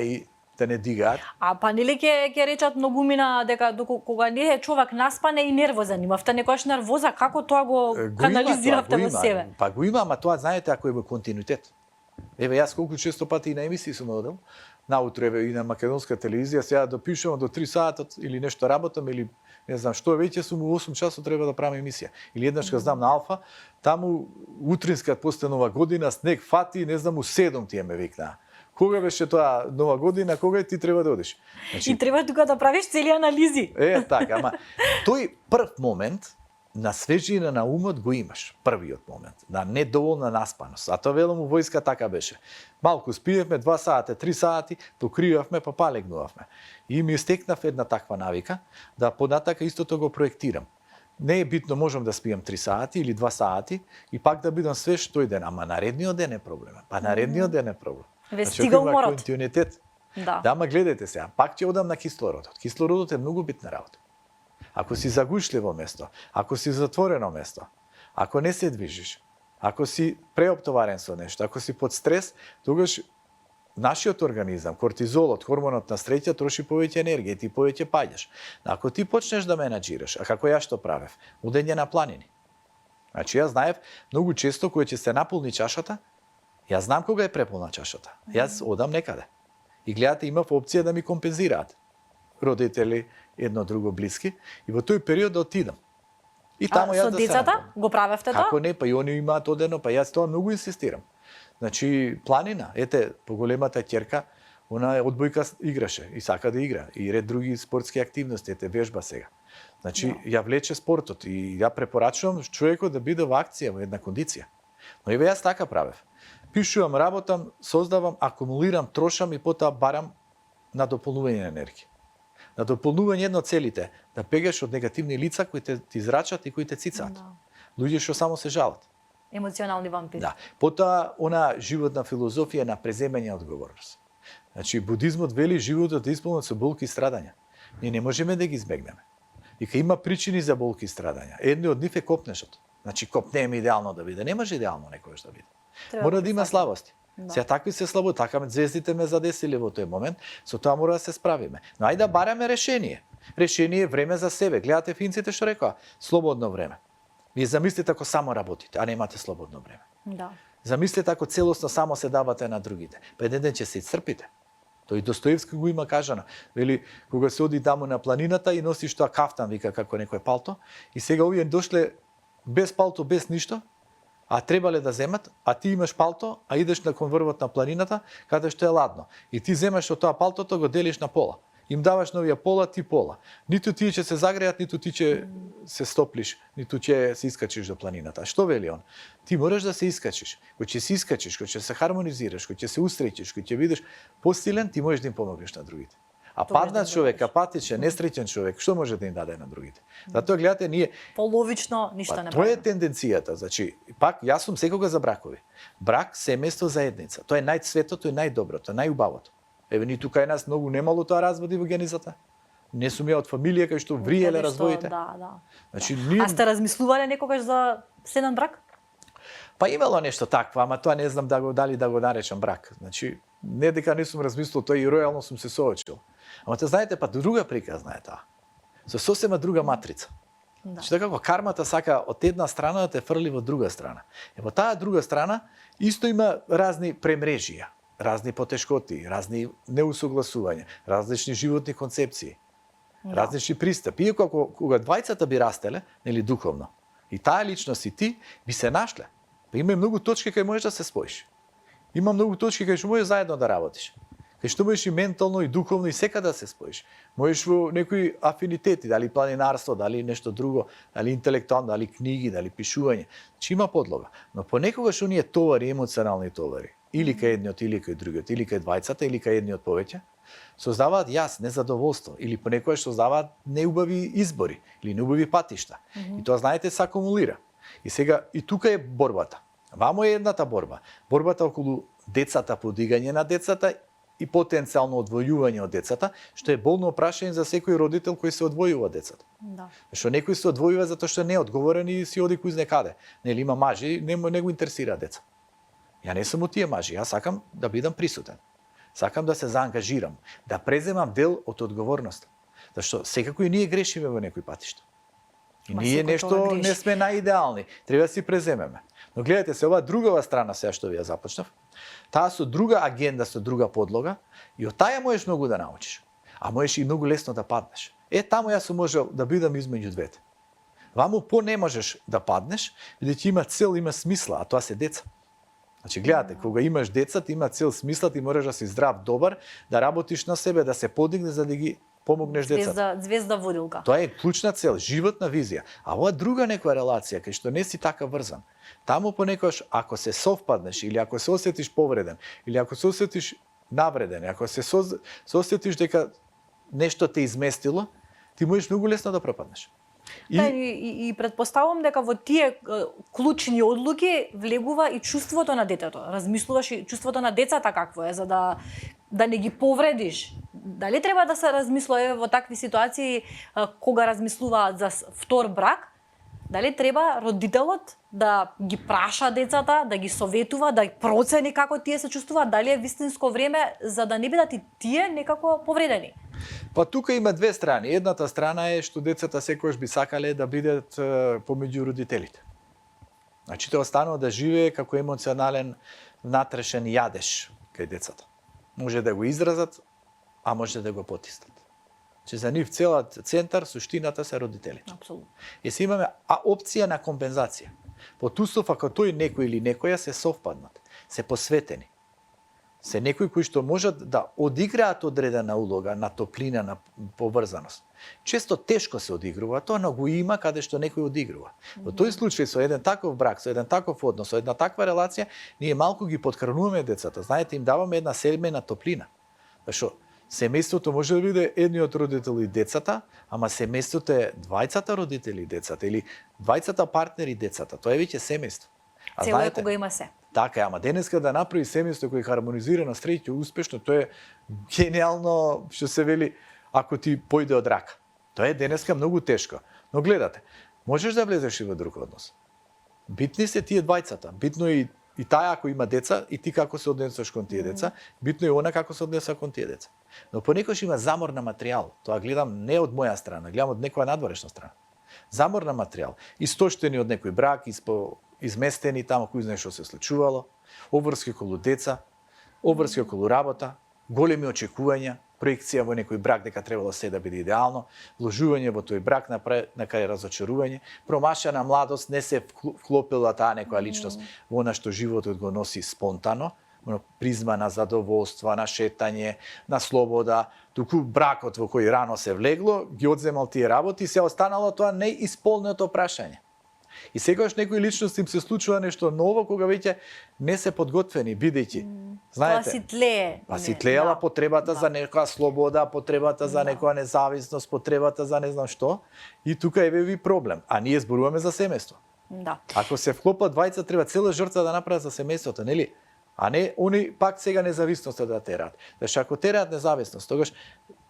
и да не дигаат. А па нели ќе речат многумина дека кога не е човек наспане и нервозен, имавте некојаш нервоза, како тоа го канализиравте во себе? Па го има, ама тоа знаете ако е во континуитет. Еве јас колку често пати и на емисии сум одел, наутро еве и на македонска телевизија, сега допишувам до 3 сата или нешто работам или не знам што, веќе сум у 8 часот треба да правам емисија. Или еднаш кога знам на Алфа, таму утринска после Нова година снег фати, не знам у 7 тие ме викнаа. Кога беше тоа Нова година, кога ти треба да одиш? И треба тука да правиш цели анализи. Така, ама тој прв момент на свежина на умот го имаш, првиот момент, на недоволна наспаност. А тоа велам у војска така беше. Малку спиевме 2 сати, 3 сати, покривавме, па палегнувавме. И ми стекнав една таква навика да понатака истото го проектирам. Не е битно можам да спиам 3 сати или 2 сати и пак да бидам свеж тој ден, ама наредниот ден е проблем. Па наредниот ден е проблем. Ве Значи, стига ако има уморот. континуитет. Да. Да, ама гледайте сега, пак ќе одам на кислородот. Кислородот е многу битна работа. Ако си загушливо место, ако си затворено место, ако не се движиш, ако си преоптоварен со нешто, ако си под стрес, тогаш нашиот организам, кортизолот, хормонот на среќа троши повеќе енергија и ти повеќе паѓаш. Ако ти почнеш да менаџираш, а како ја што правев, удење на планини. Значи јас знаев многу често кога ќе се наполни чашата, јас знам кога е преполна чашата. Јас одам некаде. И гледате, имав опција да ми компензираат родители, едно друго блиски, и во тој период да отидам. И таму А јас со да се децата наполнам. го правевте тоа? Како не, па и они имаат одено, па јас тоа многу инсистирам. Значи, планина, ете, поголемата ќерка, она е одбојка играше и сака да игра, и ред други спортски активности, ете, вежба сега. Значи, ја влече спортот и ја препорачувам човекот да биде во акција, во една кондиција. Но еве јас така правев. Пишувам, работам, создавам, акумулирам, трошам и потоа барам на дополнување на енергија. На дополнување едно целите, да бегаш од негативни лица кои те израчат и кои те цицаат. Да. Луѓе што само се жалат. Емоционални вампири. Да. Потоа, она животна филозофија на преземање одговорност. Значи, будизмот вели животот е исполнет со болки и страдања. Ние не можеме да ги избегнеме. И кај има причини за болки и страдања. Едни од нив е копнешот. Значи, копнеем идеално да биде. Не може идеално некојаш да биде. Треба Мора да да има прифатиме. слабости. Да. Сега такви се слабо, така звездите ме задесили во тој момент, со тоа мора да се справиме. Но ајде да бараме решение. Решение е време за себе. Гледате финците што рекоа, слободно време. Вие замислите ако само работите, а немате слободно време. Да. Замислете ако целосно само се давате на другите. Па еден ден ќе се исцрпите. Тој Достоевски го има кажано. Вели, кога се оди таму на планината и носиш тоа кафтан, вика, како некој палто, и сега овие дошле без палто, без ништо, а требале да земат, а ти имаш палто, а идеш на конврвот на планината, каде што е ладно. И ти земаш од тоа палтото, го делиш на пола. Им даваш на овие пола, ти пола. Ниту тие ќе се загреат, ниту ти ќе се стоплиш, ниту ќе се искачиш до планината. А што вели он? Ти мораш да се искачиш. Кој ќе се искачиш, кој ќе се хармонизираш, кој ќе се устреќиш, кој ќе бидеш посилен, ти можеш да им помогнеш на другите. А Тогаш паднат да човек, добиеш. апатичен, несреќен човек, што може да им даде на другите? Затоа гледате, ние Половично ништо не тоа е правиме. тенденцијата. Значи, пак јас сум секога за бракови. Брак, семејство, заедница. Тоа е најцветото и најдоброто, најубавото. Еве ни тука е нас многу немало тоа разводи во генизата. Не сум ја од фамилија кај што вриеле развоите. Да. Значи, А сте размислувале некогаш за следен брак? Па имало нешто такво, ама тоа не знам дали да го наречам брак. Значи, не дека не сум размислил, тоа и ројално сум се соочил. Ама те знаете, па друга приказна е таа. Со сосема друга матрица. Да. Значи, како кармата сака од една страна да те фрли во друга страна. И во таа друга страна исто има разни премрежија, разни потешкоти, разни неусогласувања, различни животни концепции, различни пристапи. Иако кога двајцата би растеле, нели духовно, и таа личност и ти би се нашле. Па има многу точки кај можеш да се споиш. Има многу точки кај што можеш заедно да работиш. Кај што можеш и ментално, и духовно, и секаде да се споиш. Можеш во некои афинитети, дали планинарство, дали нешто друго, дали интелектуално, дали книги, дали пишување. Значи има подлога. Но понекогаш оние товари, емоционални товари, или кај едниот, или кај другиот, или кај двајцата, или кај едниот повеќе, создаваат јас, незадоволство, или понекогаш создаваат неубави избори, или неубави патишта. И тоа, знаете, се акумулира. И сега, и тука е борбата. Вамо е едната борба. Борбата околу децата, подигање на децата и потенцијално одвојување од децата, што е болно прашање за секој родител кој се одвојува од децата. Да. Што некој се одвојува затоа што не е одговорен и си оди куј некаде. Нели има мажи, не го интересира деца. Ја не сум од тие мажи, јас сакам да бидам присутен. Сакам да се заангажирам, да преземам дел од одговорноста. Зашто секако и ние грешиме во некои патишта. И ние нешто не сме наидеални, треба да си преземеме. Но гледате се, ова другава страна сега што ви ја започнав, таа со друга агенда, со друга подлога, и од таја можеш многу да научиш. А можеш и многу лесно да паднеш. Таму јас сум можел да бидам измеѓу двете. Ваму не можеш да паднеш, бидејќи има цел, има смисла, а тоа се деца. Значи, гледате, кога имаш деца, ти има цел, смисла, ти можеш да си здрав, добар, да работиш на себе, да се подигнеш за да ги помогнеш децата. Звезда водилка. Тоа е клучна цел, животна визија. А ова друга некоја релација, кај што не си така врзан. Таму понекогаш, ако се совпаднеш, или ако се осетиш повреден, или ако се осетиш навреден, ако се осетиш дека нешто те изместило, ти можеш многу лесно да пропаднеш. И предпоставувам дека во тие клучни одлуки влегува и чувството на детето. Размислуваш и чувството на децата какво е, за да не ги повредиш. Дали треба да се размислува во такви ситуации кога размислуваат за втор брак? Дали треба родителот да ги праша децата, да ги советува, да процени како тие се чувствуваат, дали е вистинско време за да не бидат и тие некако повредени? Па тука има две страни. Едната страна е што децата секогаш би сакале да бидат помеѓу родителите. Значи тоа останува да живее како емоционален внатрешен јадеж кај децата. Може да го изразат, а може да го потиснат. Че за нив целиот центар, суштината се родителите. Апсолутно. И се имаме опција на компензација. Под услов ако тој некој или некоја се совпаднат, се посветени. Се некои кои што можат да одиграат одредена улога на топлина, на поврзаност. Често тешко се одигрува, тоа но го има каде што некој одигрува. Во тој случај со еден таков брак, со еден таков однос, со една таква релација, ние малку ги поткрнуваме децата. Знаете, им даваме една семејна топлина. Зашто семејството може да биде едниот родител и децата, ама семејството е двајцата родители и децата или двајцата партнери и децата. Тоа е веќе семејство. А цело е кога има се. Така е, ама денеска да направи семејство кој хармонизира на среќа успешно, тоа е гениално, што се вели, ако ти појде од рака. Тоа е денеска многу тешко. Но гледате, можеш да влезеш и во друг однос. Битни се тие двајцата. Битно е и таја ако има деца, и ти како се однесуваш кон тие деца, битно е она како се однесува кон тие деца. Но понекогаш има замор на материјал. Тоа гледам не од моја страна, гледам од некоја надворешна страна. Замор на материјал. Истоштени од некој брак, изместени таму кој знае што се случувало, обврски околу деца, обврски околу работа, големи очекувања, проекција во некој брак дека требало се да биде идеално, вложување во тој брак на крај разочарување, промашена младост, не се вклопила таа некоја личност во она што животот го носи спонтано, призма на задоволство, на шетање, на слобода, туку бракот во кој рано се влегло, ги одземал тие работи и се останало тоа неисполнето прашање. И секогаш некои личности им се случува нешто ново кога веќе не се подготвени, бидејќи, знаете, тоа си тлее. Па си тлеела потребата за некоја слобода, потребата за некоја независност, потребата за не знам што, и тука еве ви проблем. А ние зборуваме за семејство. Да. Ако се вклопат двајца, треба цела жртва да направат за семејството, нели? А не они пак сега независноста да тераат. Зашто ако тераат независност, тогаш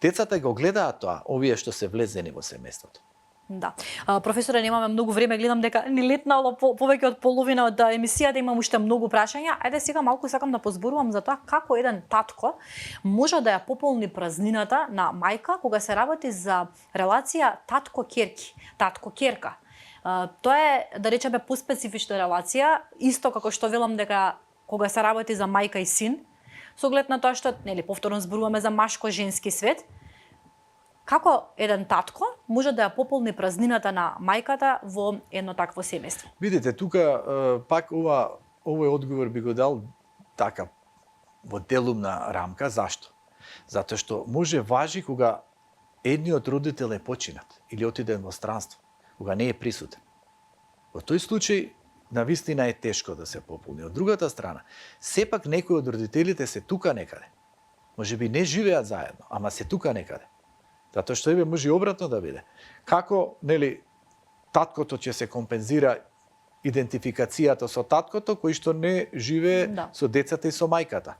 децата го гледаат тоа, овие што се влезени во семејството. Да. Професоре, немаме многу време, гледам дека ни летнало повеќе од половина од емисијата, имам уште многу прашања. Ајде сега малку сакам да позборувам за тоа како еден татко може да ја пополни празнината на мајка кога се работи за релација татко-ќерки, татко-ќерка. Тоа е, да речеме, поспецифична релација, исто како што велам дека кога се работи за мајка и син, со оглед на тоа што, нели, повторно зборуваме за машко-женски свет, како еден татко може да ја пополни празнината на мајката во едно такво семејство? Видите, тука пак овој одговор би го дал така во делумна рамка. Зашто? Затоа што може важи кога едниот родител е починат или отиде во странство, кога не е присутен. Во тој случај навистина е тешко да се пополни. Од другата страна, сепак некои од родителите се тука некаде. Можеби не живеат заедно, ама се тука некаде. Затоа што може и обратно да биде. Како, нели, таткото ќе се компензира идентификацијата со таткото кој што не живее со децата и со мајката.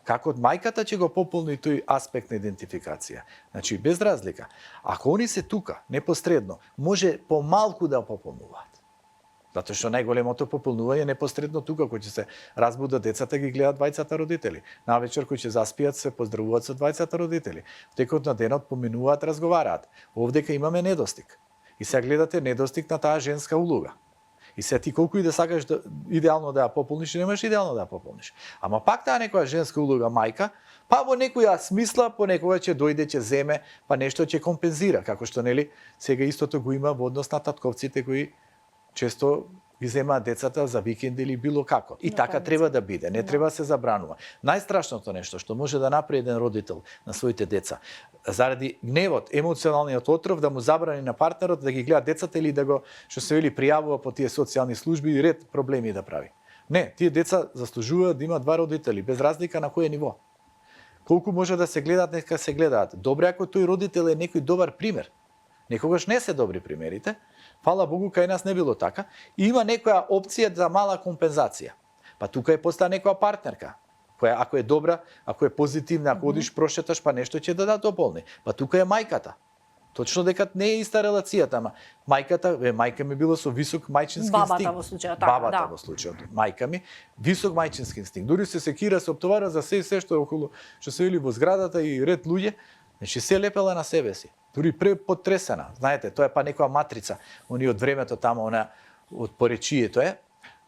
Како мајката ќе го пополни тој аспект на идентификација. Значи, без разлика. Ако они се тука, непосредно, може помалку да пополнуваат. Затоа што најголемото пополнување непосредно тука, кој ќе се разбудат децата, ги гледаат двајцата родители. Навечер кој ќе заспијат, се поздравуваат со двајцата родители. В текот на денот поминуваат, разговараат. Овдека имаме недостиг. И сега гледате недостиг на таа женска улога. И сега ти колку и да сакаш да, идеално да ја пополниш, немаш идеално да ја пополниш. Ама пак таа некоја женска улога мајка, па во некоја смисла понекога ќе дојде, ќе земе, па нешто ќе компензира, како што нели сега истото го има во однос на татковците кои често ги земаат децата за викенд или било како. И така треба да биде, не треба да се забранува. Најстрашното нешто што може да направи еден родител на своите деца, заради гневот, емоционалниот отров, да му забрани на партнерот да ги гледа децата или да го, што се вели, пријавува по тие социјални служби и ред проблеми да прави. Не, тие деца заслужуваат да имаат два родители, без разлика на кое ниво. Колку може да се гледаат, нека се гледаат. Добре ако тој родител е некој добар пример. Некогаш не се добри примерите. Фала Богу, кај нас не било така. И има некоја опција за мала компензација. Па тука е постаа некоја партнерка, која ако е добра, ако е позитивна, ако одиш прошеташ, па нешто ќе да дополни. Па тука е мајката. Точно дека не е иста релацијата, ама мајката, мајка ми била со висок мајчински инстинкт. Бабата во случајот, така, Бабата во случајот, мајка ми, висок мајчински инстинкт. Дури се секира, се оптовара за се што е околу, што се вели во зградата и ред луѓе, значи се лепела на себе си. Дури потресена. Знаете, тоа е па некоја матрица. Они од времето тамо, она од поречието е,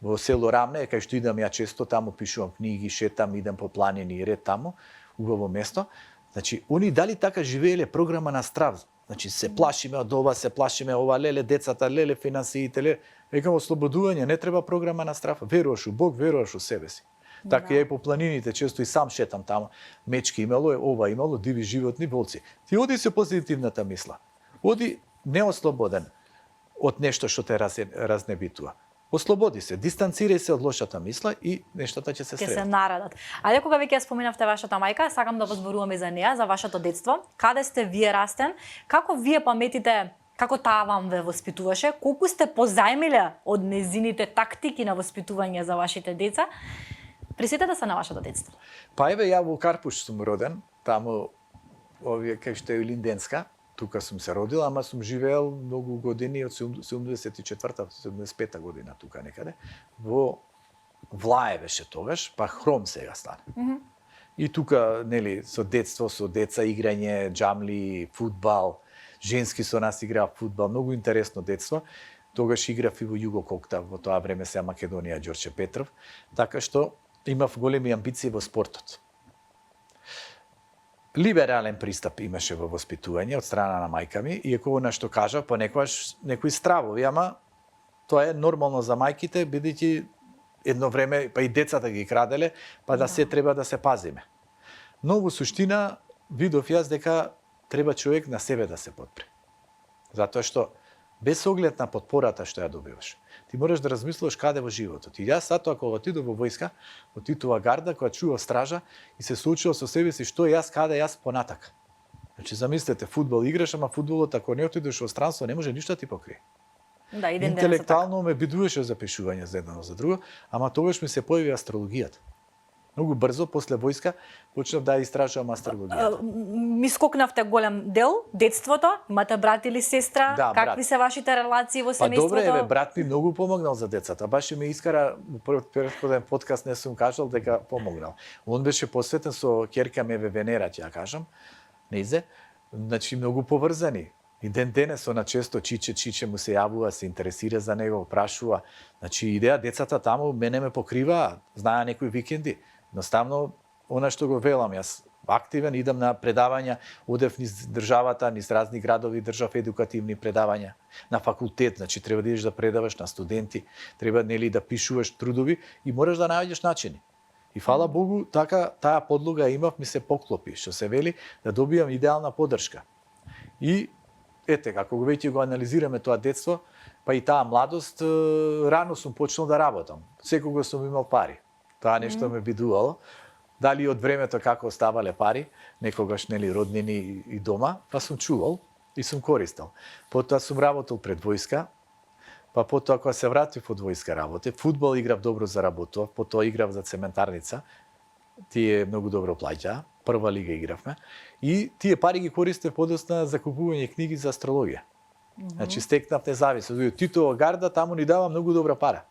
во село Рамне, кај што идам ја често, таму пишувам книги, шетам, идам по планини и ред таму, убаво место. Значи, они дали така живееле програма на страв. Значи, се плашиме од ова, се плашиме ова, леле децата, леле финансиите, леле. Викам, ослободување, не треба програма на страв. Веруваш у Бог, веруваш у себе си. Така и по планините, често и сам шетам таму. Мечки имало, ова имало, диви животни, волци. Ти оди со позитивната мисла. Оди неослободен од нешто што те разнебитува. Ослободи се, дистанцирај се од лошата мисла и нештата ќе се средат. Ќе се нарадат. Ајде кога веќе ја споменавте вашата мајка, сакам да возборуваме за неа, за вашето детство. Каде сте вие растен? Како вие паметите, како таа вам ве воспитуваше? Колку сте позајмиле од незините тактики на воспитување за вашите деца? Присетете се на вашето детство. Па еве, ја во Карпуш сум роден, таму овие кај што е Линденска, тука сум се родил, ама сум живеел многу години од 74-та, 75-та година тука некаде. Во Влаe беше тогаш, па Хром сега стане. И тука, нели, со детство, со деца, играње, џамли, фудбал, женски со нас играа фудбал, многу интересно детство. Тогаш играв и во Југококта, во тоа време се Македонија, Ѓорче Петров, така што имав големи амбиции во спортот. Либерален пристап имаше во воспитување од страна на мајка ми, иако она што кажа, понекогаш некои стравови, ама тоа е нормално за мајките, бидејќи едно време па и децата ги краделе, па да се треба да се пазиме. Но во суштина видов јас дека треба човек на себе да се подпре. Затоа што без оглед на подпората што ја добиваш, ти мораш да размислуваш каде во животот. И јас сато ако отидов во војска, во Титова гарда, која чува стража и се соочува со себе си што јас, каде јас понатака. Значи, замислете, фудбал играш, ама фудбалот ако не отидеш во странство, не може ништо да ти покрие. Да, интелектуално ме бидуваше за пишување за едно за друго, ама тогаш ми се појави астрологијата. Многу брзо после војска почнав да истражувам астрологијата. Ми скокнавте голем дел, детството, имате брат или сестра, Да, какви брат. се вашите релации во Па семејството? добре, еве, брат ми многу помогнал за децата. Баш ме искара, во претходен подкаст не сум кажал дека помогнал. Он беше посветен со ќерка ми, еве, Венера, ќе ја кажам, нејзе, значи многу поврзани. И ден денес она често чиче му се јавува, се интересира за него, прашува. Значи идеја децата таму мене ме покриваа, знаеа некои викенди. Едноставно, она што го велам јас, активен, идам на предавања, одев низ државата, низ разни градови, држав едукативни предавања. На факултет, значи треба да идеш да предаваш на студенти, треба нели да пишуваш трудови и мораш да наоѓаш начини. И фала Богу, така таа подлога имав, ми се поклопи, што се вели да добијам идеална поддршка. И ете, како го веќе го анализираме тоа детство, па и таа младост, рано сум почнал да работам. Секогаш сум имал пари. Тоа нешто ме бидувало. Дали од времето како оставале пари, некогаш нели роднини и дома, па сум чувал и сум користел. Потоа сум работел пред војска, па потоа кога се вратив од војска работев, фудбал играв добро заработував, потоа играв за цементарница, тие многу добро плаќаа, прва лига игравме, и тие пари ги користев подоцна за купување книги за астрологија. Значи стекнав независност. Титова гарда таму ни дава многу добра пара.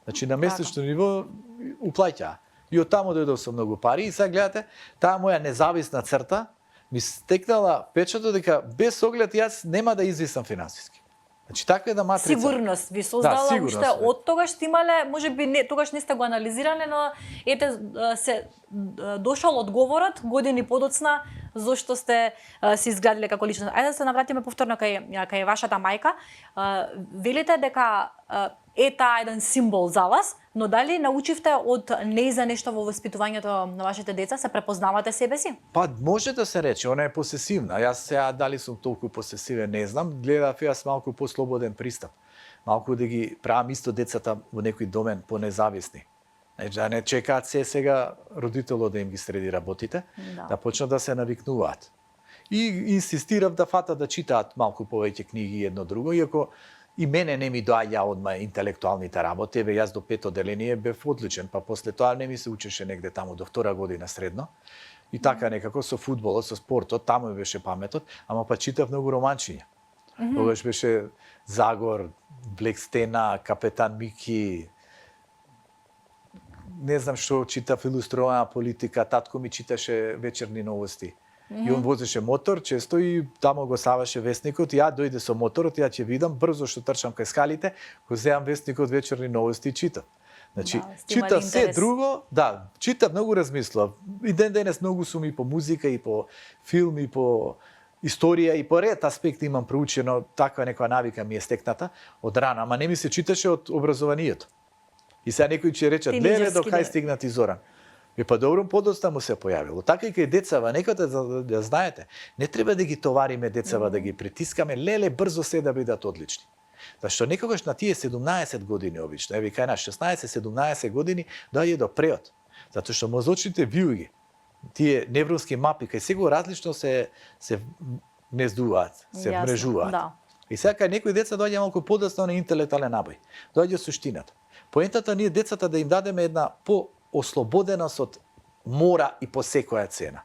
Значи на месечно ниво уплаќаа. И од таму дојдов со многу пари и сега гледате, таа моја независна црта ми стекнала печатот дека без оглед јас нема да извисам финансиски. Значи таква е да матрица. Сигурност ви создала сигурност, уште бе. од тогаш сте имале, можеби не тогаш не сте го анализирале, но ете се дошол одговорот години подоцна зошто сте се изградиле како личност. Ајде да се навратиме повторно кај вашата мајка. Велите дека е таа еден символ за вас, но дали научивте од нејза нешто во воспитувањето на вашите деца, се препознавате себе си? Па може да се рече, она е посесивна. Јас сега дали сум толку посесивен, не знам. Гледав јас малку послободен пристап. Малку да ги правам исто децата во некој домен понезависни. Значи да не чекаат се сега родителот да им ги среди работите, да почнат да се навикнуваат. И инсистирав да фатат да читаат малку повеќе книги едно друго, иако и мене не ми доаѓа одма интелектуалните работи. Еве јас до пето деление бев одличен, па после тоа не ми се учеше негде таму до втора година средно. И така некако со фудбалот, со спортот, таму ми беше паметот, ама па читав многу романчиња. Тогаш беше Загор, Блек Стена, Капетан Мики, не знам што читав, илустрована политика, татко ми читаше вечерни новости. И он возеше мотор често и таму го саваше вестникот, и ја дојде со моторот, ја ќе видам брзо што трчам кај скалите, го земам вестникот вечерни новости и читам. Значи, чита се друго, чита многу размислав. И ден денес многу сум и по музика, и по филм, и по историја, и по ред аспекти имам проучено, таква некоја навика ми е стекната од рана, ама не ми се читаше од образованието. И сега некој ќе рече, леле, до кај стигнати Зоран. И па добро подоцна му се појавило. Така и кај децава, некојате да знаете, не треба да ги товариме децава, да ги притискаме, леле, брзо се да бидат одлични. Зашто некогаш на тие 17 години обично, еве кај нас 16-17 години доаѓа до преод. Затоа што мозочните виуги, тие невронски мапи кај сега различно се гнездуваат, се мрежуваат. Да. И сега кај некои деца доаѓа малку подоцна на интелектуален набој. Доаѓа суштината. Поентата ние децата да им дадеме една по-ослободеност од мора и по секоја цена.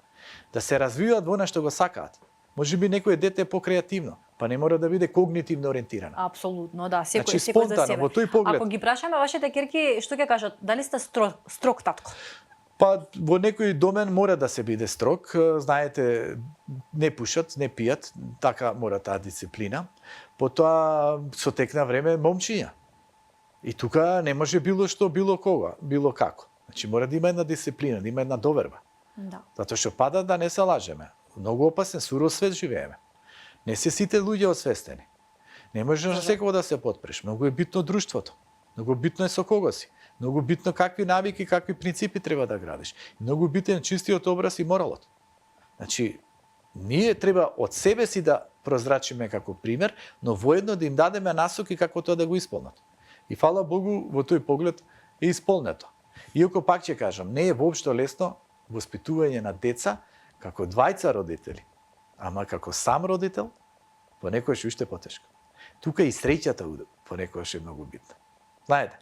Да се развиваат во она што го сакаат. Можеби некој дете е покреативно, па не мора да биде когнитивно ориентирано. Апсолутно, да, секој значи, секој за себе. Во тој поглед. Ако ги прашаме вашите ќерки, што ќе кажат? Дали сте строг татко? Па во некој домен мора да се биде строг, знаете, не пушат, не пијат, така мора таа дисциплина. Потоа со тек на време момчиња. И тука не може било што, било кога, било како. Значи мора да има една дисциплина, да има една доверба. Да. Затоа што пада да не се лажеме. Многу опасен, суров свет живееме. Не се сите луѓе освестени. Не може на секој да се потпреш. Многу е битно друштвото. Многу битно е со кого си. Многу битно какви навики, какви принципи треба да градиш. Многу битен чистиот образ и моралот. Значи, ние треба од себе си да прозрачиме како пример, но воедно да им дадеме насоки како тоа да го исполнат. И фала Богу, во тој поглед е исполнето. Иако пак ќе кажам, не е воопшто лесно воспитување на деца како двајца родители, ама како сам родител, понекогаш уште потешко. Тука и среќата понекогаш е многу битна. Знаете,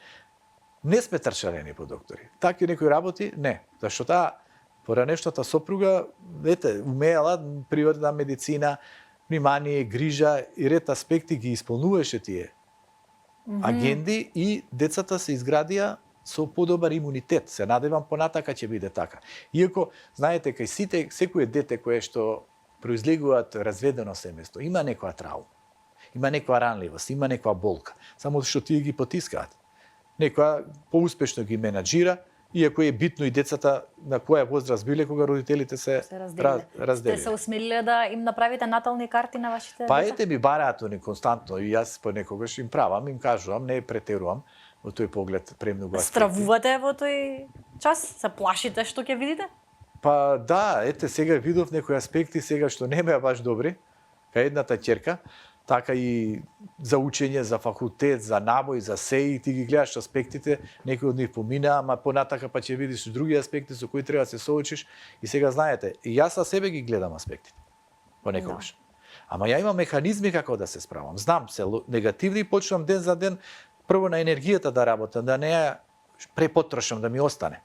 Не сме трчалени по доктори. Така и некои работи, не. Зашто таа поранешната сопруга, умеела природна медицина, внимание, грижа и ред аспекти ги исполнуваше тие агенди и децата се изградија со подобар имунитет. Се надевам понатака ќе биде така. Иако, знаете, кај сите, секое дете кое што произлегуваат разведено семејство, има некоја траума, има некоја ранливост, има некоја болка, само што тие ги потискаат. Некоја поуспешно ги менаџира, иако е битно и децата на која возраст биле кога родителите се разделиле. Сте се осмелиле да им направите натални карти на вашите Па деца? ете ми бараат они константно и јас понекогаш им правам, им кажувам, не претерувам во тој поглед премногу аспекти. Стравувате во тој час? Се плашите што ќе видите? Па да, ете сега видов некои аспекти сега што не беа баш добри, кај едната ќерка, така и за учење, за факултет, за набој, за се, и ти ги гледаш аспектите, некои од нив помина, ама понатака па ќе видиш други аспекти со кои треба да се соочиш. И сега знаете, и јас за себе ги гледам аспектите, понекогаш. Ама ја имам механизми како да се справам. Знам се негативни, почнувам ден за ден прво на енергијата да работам, да не ја препотрошам, да ми остане.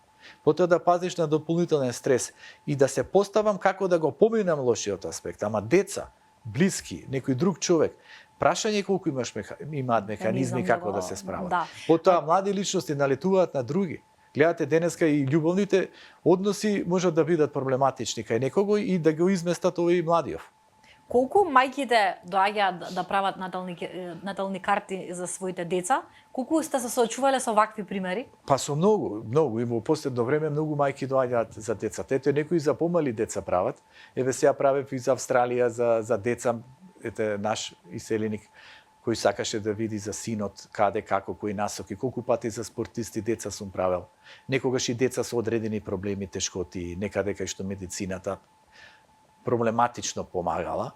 Потоа да пазиш на дополнителен стрес и да се поставам како да го поминам лошиот аспект. Ама деца, блиски, некој друг човек, прашање колку имаат механизми како да се справат. Да. Потоа млади личности налетуваат на други. Гледате денеска и љубовните односи можат да бидат проблематични кај некого и да го изместат овој младиов. Колку мајките доаѓаат да прават натални карти за своите деца? Колку сте се соочувале со вакви примери? Па со многу. И во последно време многу мајки доаѓаат за децата. Ете, некои за помали деца прават. Еве сега правев и за Австралија за деца, ете наш иселеник кој сакаше да види за синот каде, како, кои насоки, колку пати за спортисти деца сум правел. Некогаш и деца со одредени проблеми, тешкоти, некаде кај што медицината проблематично помагала.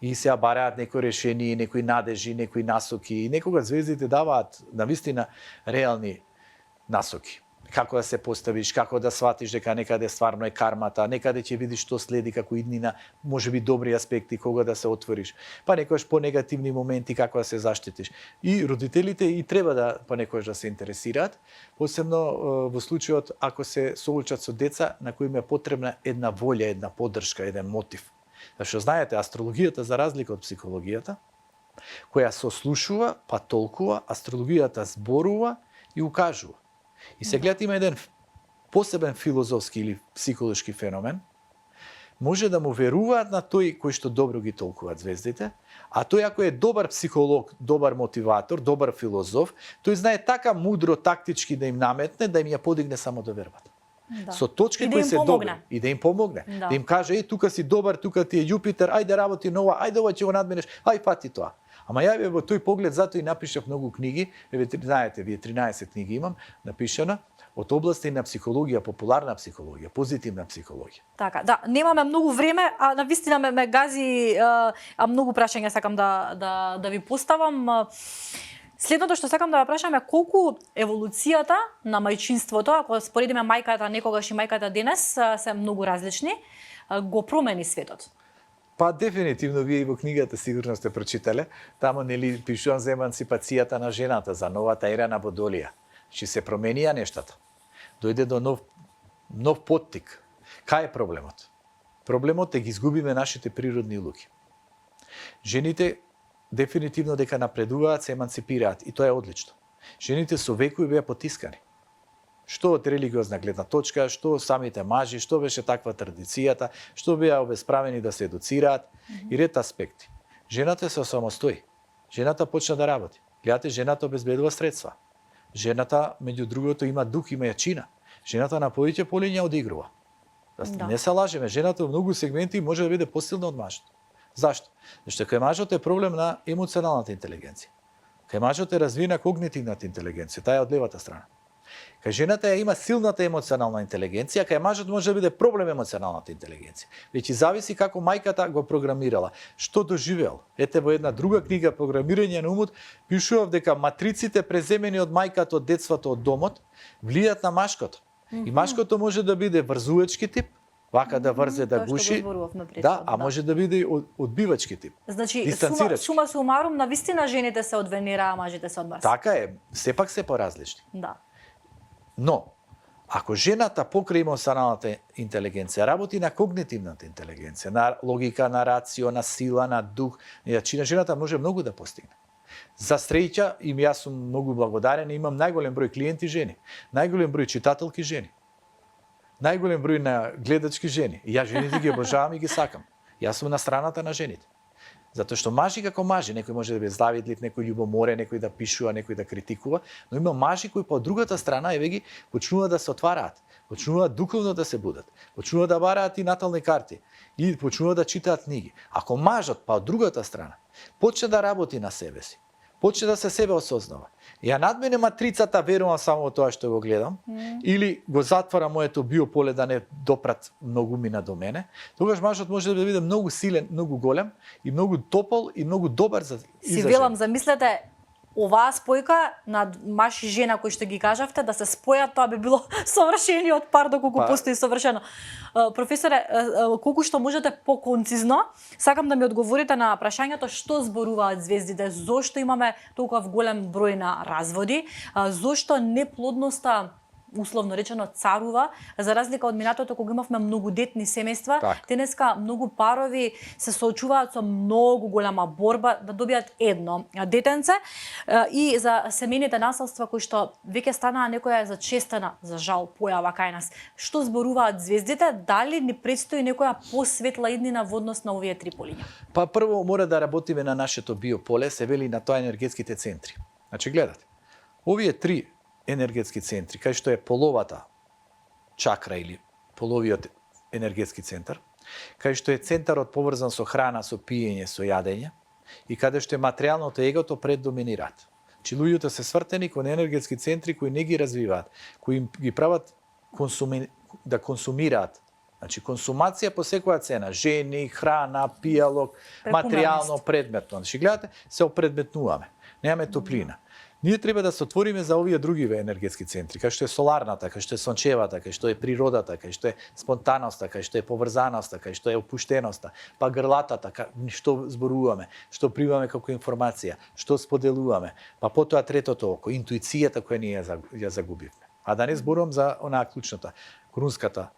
И сега бараат некои решение, некои надежи, некои насоки. И некога звездите даваат навистина реални насоки. Како да се поставиш, како да сватиш дека некаде стварно е кармата, некаде ќе видиш што следи како иднина, можеби добри аспекти, кога да се отвориш. Па некојаш по негативни моменти како да се заштитиш. И родителите и треба да понекогаш да се интересираат, посебно во случајот ако се соочат со деца на кои им е потребна една волја, една поддршка, еден мотив. Зашто знаете, астрологијата за разлика од психологијата, која сослушува, па толкува, астрологијата зборува и укажува. И се гледа има еден посебен филозофски или психолошки феномен. Може да му веруваат на тој кој што добро ги толкуваат звездите, а тој ако е добар психолог, добар мотиватор, добар филозоф, тој знае така мудро, тактички да им наметне, да им ја подигне само до вербата. Да. Со точки кои се добри и да им помогне. Да им каже, тука си добар, тука ти е Јупитер, ајде работи на ова, ајде ова ќе го надменеш, ај фати тоа. Ама ја во тој поглед затоа и напишав многу книги, еве знаете, вие 13 книги имам напишана од области на психологија, популарна психологија, позитивна психологија. Така, да, немаме многу време, а навистина ме гази, а многу прашања сакам да ви поставам. Следното што сакам да ве прашам е колку еволуцијата на мајчинството, ако споредиме мајката некогаш и мајката денес, се многу различни, го промени светот. Па дефинитивно вие и во книгата сигурно сте прочитале, таму нели пишувам за емансипацијата на жената, за новата ера на Бодолија. Че се променија нештата. Дојде до нов поттик. Кај е проблемот? Проблемот е ги изгубиме нашите природни улоги. Жените дефинитивно дека напредуваат, се емансипираат и тоа е одлично. Жените со векови беа потискани. Што од религиозна гледна точка, што самите мажи, што беше таква традицијата, што беа обесправени да се едуцираат и ред аспекти. Жената се самостои. Жената почна да работи. Гледате, жената обезбедува средства. Жената, меѓу другото, има дух, има јачина. Жената на повеќе полиња одигрува. Да. Не се лажеме, жената во многу сегменти може да биде посилна од мажот. Зашто? Зашто кај мажот е проблем на емоционалната интелигенција. Кај мажот е развиена когнитивната интелигенција, таа е од левата страна. Кај жената има силната емоционална интелигенција, кај мажот може да биде проблем емоционалната интелигенција. Веќе зависи како мајката го програмирала, што доживеал. Ете во една друга книга Програмирање на умот пишував дека матриците преземени од мајката од детството од домот влијат на машкото. И машкото може да биде врзувачки тип, вака да врзе да гуши. Да, а може да биде и одбивачки тип. Значи, сума сумарум, навистина жените се од Венера, а мажите се од Марс. Така е, сепак се поразлични. Да. Но, ако жената покрај емоционалната интелигенција работи на когнитивната интелигенција, на логика, на рацио, на сила, на дух, жената може многу да постигне. За среќа, јас сум многу благодарен, имам најголем број клиенти жени, најголем број читателки жени, најголем број на гледачки жени. И јас жените ги обожавам и ги сакам. Јас сум на страната на жените. Затоа што мажи како мажи, некој може да биде завидлив, некој љубоморен, некој да пишува, некој да критикува, но има мажи кои по другата страна ги почнуваат да се отвараат, почнуваат духовно да се будат, почнуваат да бараат и натални карти и почнуваат да читаат книги. Ако мажот па од другата страна почне да работи на себе си, почне да се себе осознава. Ја надмене матрицата, верувам само во тоа што го гледам, или го затвара моето биополе да не допрат многу мина до мене, тогаш мажот може да биде многу силен, многу голем и многу топол и многу добар за Си велам, замислете, оваа спојка на маж и жена кои што ги кажавте, да се спојат, тоа би било совршениот пар доколку постои совршено. Професоре, колку што можете поконцизно, сакам да ми одговорите на прашањето што зборуваат звездите, зошто имаме толкова голем број на разводи, зошто неплодноста условно речено царува, за разлика од минатото кога имавме многудетни семејства, денеска многу парови се соочуваат со многу голема борба да добијат едно детенце и за семејните насилства кои што веќе станаа некоја зачестена, за жал, појава кај нас. Што зборуваат звездите, дали ни предстои некоја посветла иднина во однос на овие три полиња? Па прво мора да работиме на нашето биополе, се вели на тоа енергетските центри. Значи гледате, овие три енергетски центри, кај што е половата чакра или половиот енергетски центар, кај што е центарот поврзан со храна, со пиење, со јадење и каде што е материјалното егото преддоминираат. Чи луѓето се свртени кон енергетски центри кои не ги развиваат, кои ги прават да консумираат. Значи консумација по секоја цена, жени, храна, пијалок, материјално, предметно. Значи гледате, се опредметнуваме. Немаме топлина. Ние треба да се отвориме за овие другиве енергетски центри, кај што е соларната, кај што е сончевата, кај што е природата, кај што е спонтаноста, кај што е поврзаноста, кај што е опуштеноста, па грлатата, што зборуваме, што примаме како информација, што споделуваме, па потоа третото око, интуицијата која ние ја загубивме. А да не зборувам за онаа клучната, крунската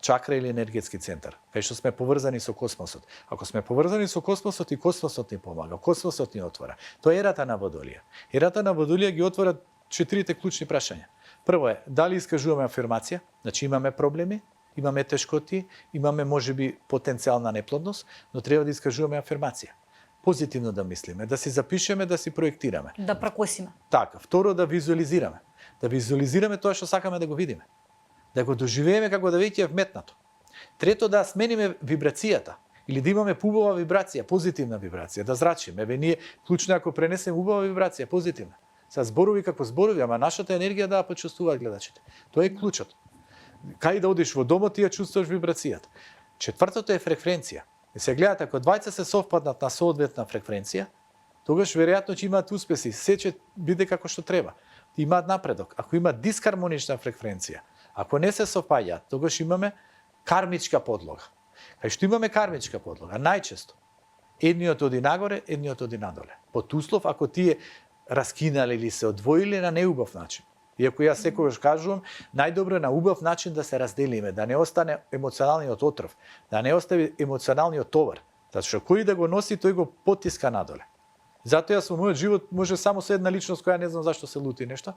чакра или енергетски центар, кај што сме поврзани со космосот. Ако сме поврзани со космосот и космосот ни помага, космосот ни отвора. Тоа е ерата на Водолија. Ерата на Водолија ги отвора четирите клучни прашања. Прво е, дали искажуваме афирмација, значи имаме проблеми, имаме тешкоти, имаме можеби потенцијална неплодност, но треба да искажуваме афирмација. Позитивно да мислиме, да си запишеме, да си проектираме. Да пракосиме. Така, второ да визуализираме. Да визуализираме тоа што сакаме да го видиме. Да го доживееме како да веќе е вметнато. Трето, да смениме вибрацијата или да имаме убава вибрација, позитивна вибрација, да зрачиме. Ние клучно ако пренесеме убава вибрација, позитивна. Са зборови како зборови, ама нашата енергија да ја почувствуваат гледачите. Тоа е клучот. Кај да одиш во домот ти ја чувствуваш вибрацијата. Четвртото е фреквенција. И се гледате, ако двајца се совпаднат на соодветна фреквенција, тогаш веројатно ќе имаат успеси, се ќе биде како што треба. Имаат напредок. Ако има дисхармонична фреквенција, ако не се совпаѓаат, тогаш имаме кармичка подлога. Кај што имаме кармичка подлога, најчесто едниот оди нагоре, едниот оди надоле. Под услов ако тие раскинале или се одвоиле на неубав начин. Иако јас секогаш кажувам, најдобро е на убав начин да се разделиме, да не остане емоционалниот отров, да не остави емоционалниот товар. Затоа што кој да го носи, тој го потиска надоле. Затоа јас во мојот живот може само со една личност која не знам зашто се лути нешто,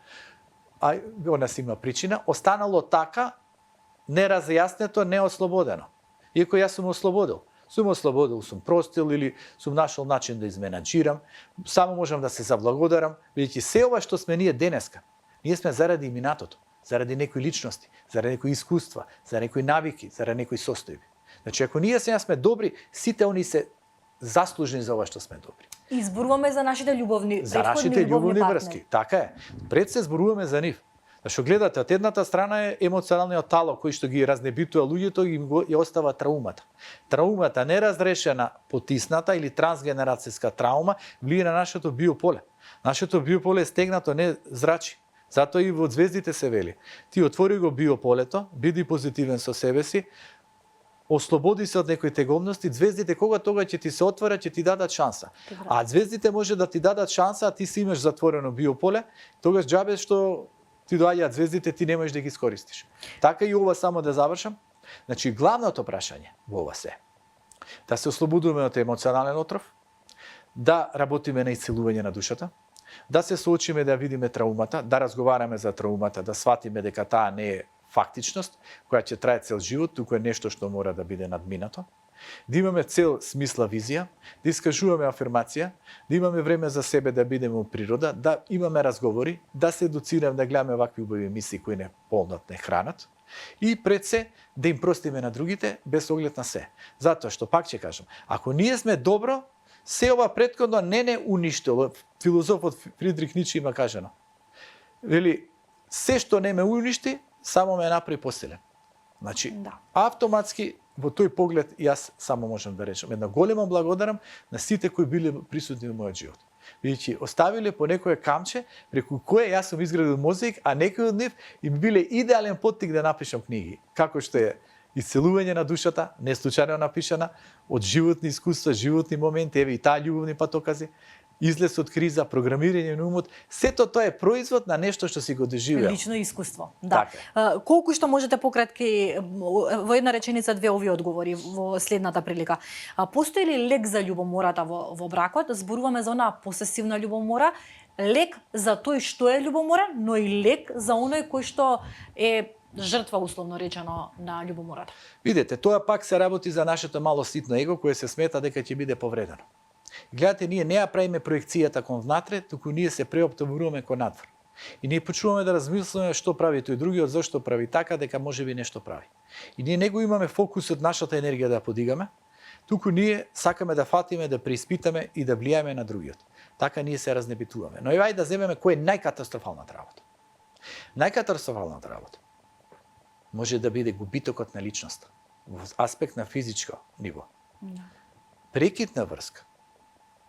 а она си има причина, останало така, неразјаснето, неослободено. Иако јас сум ослободил. Сум простил или сум нашол начин да изменаџирам, само можам да се заблагодарам, бидејќи се ова што сме ние денеска, ние сме заради минатото, заради некои личности, заради некои искуства, заради некои навики, заради некои состојби. Значи, ако ние сега сме добри, сите они се заслужени за ова што сме добри. И зборуваме за нашите љубовни, за нашите љубовни врски. Така е. Пред се зборуваме за нив. Зашто гледате, од едната страна е емоционалниот талог кој што ги разнебитува луѓето и ја остава траумата. Траумата неразрешена, потисната или трансгенерацијска траума влие на нашето биополе. Нашето биополе е стегнато, не зрачи. Затоа и во звездите се вели. Ти отвори го биополето, биди позитивен со себе си, ослободи се од некои тегобности, звездите кога тога ќе ти се отворат, ќе ти дадат шанса. А звездите може да ти дадат шанса, а ти си имаш затворено биополе, тогаш џабе што Ти доаѓаат звездите, ти не можеш да ги искористиш. Така и ова само да завршам. Значи, главното прашање во ова се да се ослободуваме од емоционален отров, да работиме на исцелување на душата, да се соочиме да видиме траумата, да разговараме за траумата, да сватиме дека таа не е фактичност, која ќе трае цел живот, туку е нешто што мора да биде надминато, да имаме цел, смисла, визија, да искажуваме афирмација, да имаме време за себе да бидеме во природа, да имаме разговори, да се едуцираме, да гледаме вакви убави емисии кои не полнат, не хранат, и пред се да им простиме на другите без оглед на се. Затоа што, пак ќе кажам, ако ние сме добро, се ова претходно не уништило. Филозофот Фридрих Ницше има кажано. Вели, се што не ме уништи, само ме направи посилен. Значи, автоматски во тој поглед јас само можам да речам една голема благодарам на сите кои биле присутни во мојот живот. Бидејќи оставиле по некое камче преку кое јас сум изградил мозаик, а некои од нив им биле идеален поттик да напишам книги, како што е Исцелување на душата, не случајно напишана, од животни искуства, животни моменти, еве и таа љубовни патокази, излез од криза, програмирање на умот, сето тоа е производ на нешто што си го доживеал. Лично искуство. Да. Така. Колку што можете пократки во една реченица две овие одговори во следната прилика. Постои ли лек за љубомората во бракот? Зборуваме за онаа посесивна љубомора, лек за тој што е љубомора, но и лек за оној кој што е жртва, условно речено, на љубомората. Видете, тоа пак се работи за нашето мало ситно его, кое се смета дека ќе биде повредено. Гледате, ние не ја правиме проекцијата кон внатре, туку ние се преоптоваруваме кон надвор. И ние почнуваме да размислуваме што прави тој другиот, зошто прави така, дека можеби нешто прави. И ние не го имаме фокусот нашата енергија да ја подигаме, туку ние сакаме да фатиме, да преиспитаме и да влијаме на другиот. Така ние се разнебитуваме. Но евај да земеме кој е најкатастрофалната работа. Најкатастрофалната работа може да биде губитокот на личноста во аспект на физичко ниво. Прекид на врска,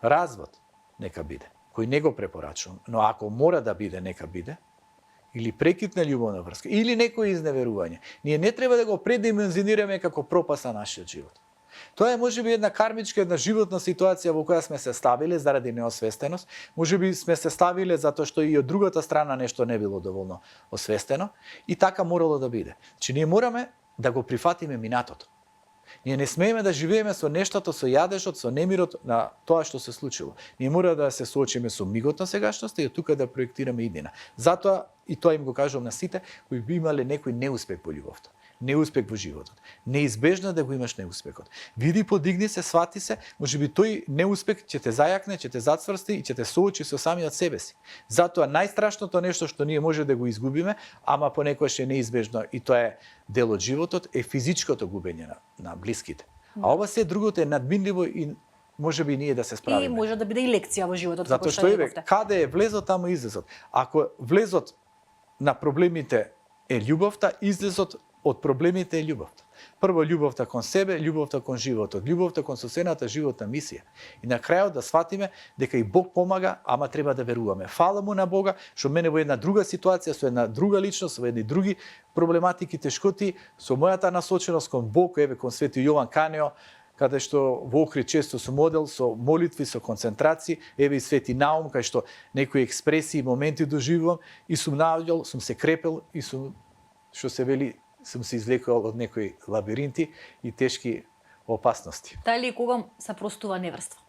развод нека биде, кој не го препорачувам, но ако мора да биде, нека биде, или прекид на љубовна врска, или некој изневерување. Ние не треба да го предимензионираме како пропаст на нашиот живот. Тоа е можеби една кармичка, една животна ситуација во која сме се ставиле заради неосвестеност, можеби сме се ставиле затоа што и од другата страна нешто не било доволно освестено и така морало да биде. Че ние мораме да го прифатиме минатото. Ние не смееме да живееме со нештото, со јадежот, со немирот на тоа што се случило. Ние мора да се соочиме со мигот на сегашноста и од тука да проектираме иднина. Затоа и тоа им го кажувам на сите кои би имале некој неуспех во љубовта. Неуспех во животот. Неизбежно да го имаш неуспехот. Види, подигни се, свати се, можеби тој неуспех ќе те зајакне, ќе те зацврсти и ќе те соочи со самиот себе си. Затоа најстрашното нешто што ние може да го изгубиме, ама понекогаш е неизбежно и тоа е дел од животот, е физичкото губење на блиските. А ова се другото е надминливо и можеби ние да се справиме. И може да биде и лекција во животот. Затоа што еве, каде е влезот, таму излезот. Ако влезот на проблемите е љубовта, излезот од проблемите е љубовта. Прво љубовта кон себе, љубовта кон животот, љубовта кон соседната животна мисија. И на крајот да сватиме дека и Бог помага, ама треба да веруваме. Фала му на Бога, што мене во една друга ситуација, со една друга личност, во едни други проблематики, тешкоти, со мојата насоченост кон Бог, еве кон Свети Јован Канео, каде што во Охрид често сум одел со молитви, со концентрации, еве и Свети Наум, кај што некои експресии, моменти доживувам и сум наоѓал, сум се крепел и сум, што се вели, сум се извлекувал од некои лабиринти и тешки опасности. Дали кога се простува неверство?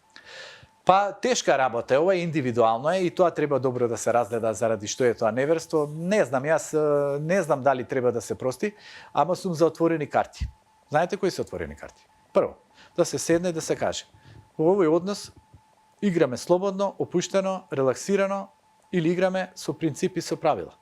Па тешка работа е, ова е индивидуално е и тоа треба добро да се разгледа заради што е тоа неверство. Не знам, јас не знам дали треба да се прости, ама сум за отворени карти. Знаете кои се отворени карти? Прво, да се седне и да се каже: во овој однос играме слободно, опуштено, релаксирано или играме со принципи, со правила.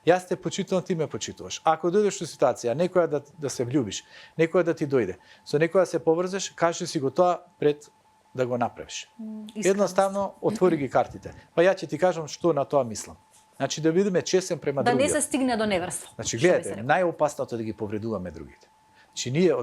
Јас те почитувам, ти ме почитуваш. Ако дојдеш во ситуација, некоја да се влюбиш, некоја да ти дојде, со некоја да се поврзеш, кажи си го тоа пред да го направиш. Едноставно отвори ги картите. Па ја ќе ти кажам што на тоа мислам. Значи да бидеме честен према другиот. Да не се стигне до неверство. Значи гледате, најопасното е да ги повредуваме другите. Значи ние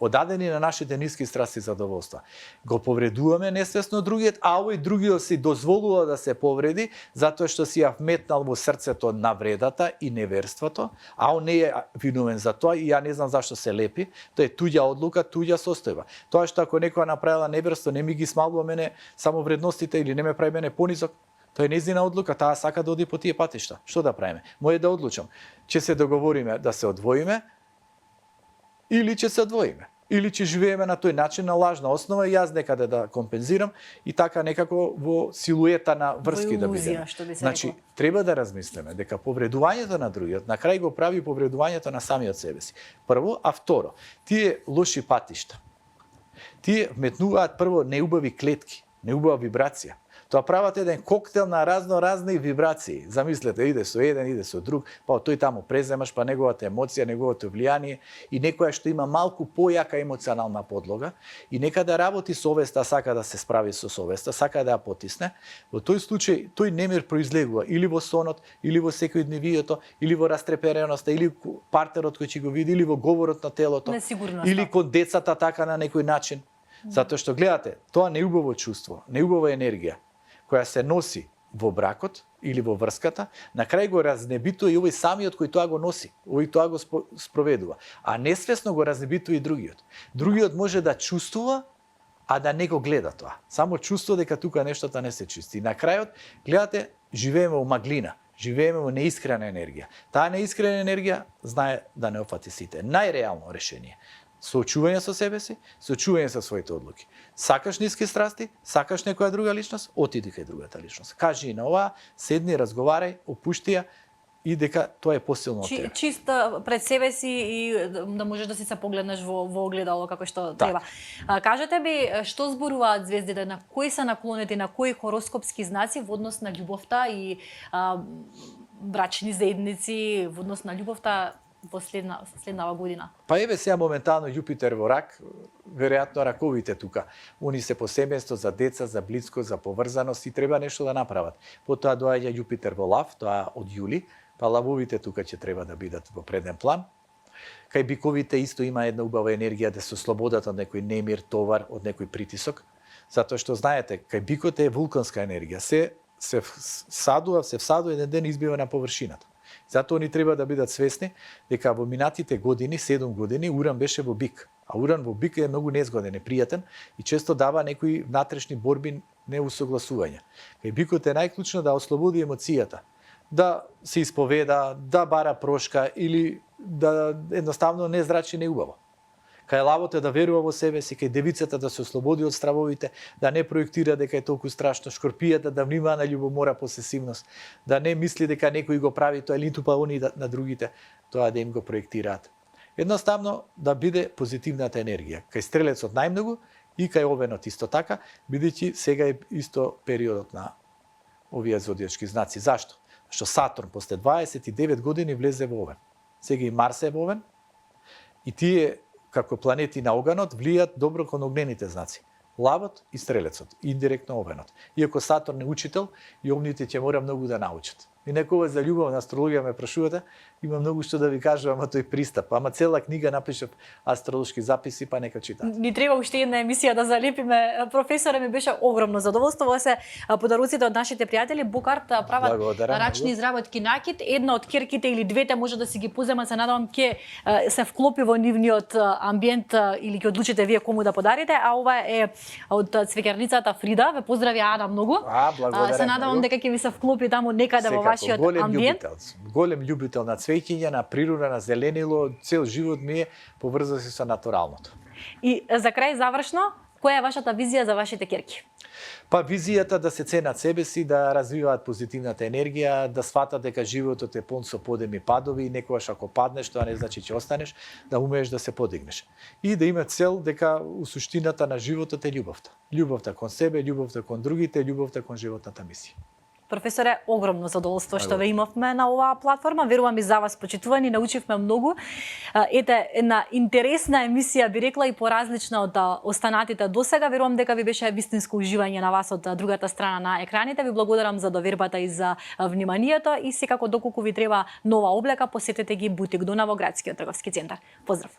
одадени на нашите ниски страсти и задоволства. Го повредуваме несвесно другиот, а овој другиот си дозволува да се повреди, затоа што си ја вметнал во срцето навредата и неверството, а он не е виновен за тоа и ја не знам зашто се лепи. Тоа е туѓа одлука, туѓа состојба. Тоа што ако некоја направила неверство, не ми ги смалува мене само вредностите или не ме прави мене понизок, Тоа е нејзина одлука, таа сака да оди по тие патишта. Што да правиме? Може да одлучам. Ќе се договориме да се одвоиме или ќе се одвоиме. Или ќе живееме на тој начин, на лажна основа и јас некаде да компензирам и така некако во силуета на врски да бидеме. Што би се Значи, рекло. треба да размислиме дека повредувањето на другиот на крај го прави повредувањето на самиот себе си. Прво, а второ, тие лоши патишта. Тие вметнуваат прво неубави клетки, неубава вибрација. Тоа прават еден коктел на разни вибрации. Замислете, иде со еден, иде со друг, па тој таму преземаш, па неговата емоција, неговото влијание и некоја што има малку појака емоционална подлога и нека да работи совеста, сака да се справи со совеста, сака да ја потисне. Во тој случај тој немир произлегува или во сонот, или во секојдневието, или во растрепереноста, или партнерот кој ќе го види, или во говорот на телото, Несигурноста. или кон децата така на некој начин. Затоа што гледате, тоа неубаво чувство, неубава енергија која се носи во бракот или во врската, на крај го разнебитува и овој самиот кој тоа го носи, овој тоа го спроведува, а несвесно го разнебитува и другиот. Другиот може да чувствува, а да не го гледа тоа. Само чувствува дека тука нештото не се чисти. И на крајот, гледате, живееме во маглина, живееме во неискрена енергија. Таа неискрена енергија знае да не опфати сите. Најреално решение. Соочување со себе си, соочување со своите одлуки. Сакаш ниски страсти, сакаш некоја друга личност, отиди кај другата личност. Кажи и на оваа, седни, разговарај, опушти ја и дека тоа е посилно од тебе. Чиста пред себе си и да можеш да си се погледнеш во огледало како што треба. Кажете ми, што зборуваат звездите, на кои се наклонети, на кои хороскопски знаци во однос на љубовта и брачни заедници, во однос на љубовта во следнава година? Па еве сега моментално Јупитер во рак, веројатно раковите тука. Они се по семејство за деца, за блиско, за поврзаност и треба нешто да направат. Потоа доаѓа Јупитер во лав, тоа од јули, па лавовите тука ќе треба да бидат во преден план. Кај биковите исто има една убава енергија да се ослободат од некој немир, товар, од некој притисок. Затоа што знаете, кај бикот е вулканска енергија. Се всадува еден ден избива на површината. Затоа они треба да бидат свесни дека во минатите години, 7 години, Уран беше во бик. А Уран во бик е многу незгоден, непријатен и често дава некои внатрешни борби, неусогласувања. Кај бикот е најклучно да ослободи емоцијата, да се исповеда, да бара прошка или да едноставно не зрачи неубаво. Кај лавот е да верува во себе си, кај девицата да се ослободи од стравовите, да не проектира дека е толку страшно, шкорпијата да внимава на љубомора, посесивност, да не мисли дека некој го прави тоа или тупа они на другите, тоа да им го проектираат. Едноставно да биде позитивната енергија. Кај стрелецот најмногу и кај овенот исто така, бидејќи сега е исто периодот на овие зодиачки знаци. Зашто? Што Сатурн после 29 години влезе во овен. Сега и Марс е во овен и тие како планети на оганот влијат добро кон огнените знаци. Лавот и стрелецот, индиректно овенот. Иако Сатурн е учител, и овните ќе мора многу да научат. И некогаш за љубов на астрологија ме прашувате, има многу што да ви кажувам, ама тој пристап. Ама цела книга напишав астролошки записи, па нека читат. Ни треба уште една емисија да залепиме. Професоре, ми беше огромно задоволство. Ова се подаруците од нашите пријатели. Букарт прават рачни изработки накид. Една од керките или двете може да си ги поземат. Се надевам ќе се вклопи во нивниот амбиент или ќе одлучите вие кому да подарите. А ова е од цвеќарницата Фрида. Ве поздрави Ана многу. Благодарам. Се надевам дека ќе ви се вклопи таму некаде во вашиот амбиент. Голем љубител на цвеќиња, на природа, на зеленило, цел живот ми е поврзан се со натуралното. И за крај завршно, која е вашата визија за вашите керки? Па визијата да се ценат себе си, да развиваат позитивната енергија, да сватат дека животот е полн со подеми падови и некогаш ако паднеш, тоа не значи ќе останеш, да умееш да се подигнеш. И да има цел дека у суштината на животот е љубовта. Љубовта кон себе, љубовта кон другите, љубовта кон животната мисија. Професоре, огромно задоволство што ве имавме на оваа платформа. Верувам и за вас почитувани, научивме многу. Ете, една интересна емисија, би рекла, и поразлична од останатите досега. Верувам дека ви беше вистинско уживање на вас од другата страна на екраните. Ви благодарам за довербата и за вниманието и секако доколку ви треба нова облека, посетете ги Бутик Дуна во Градскиот трговски центар. Поздрав!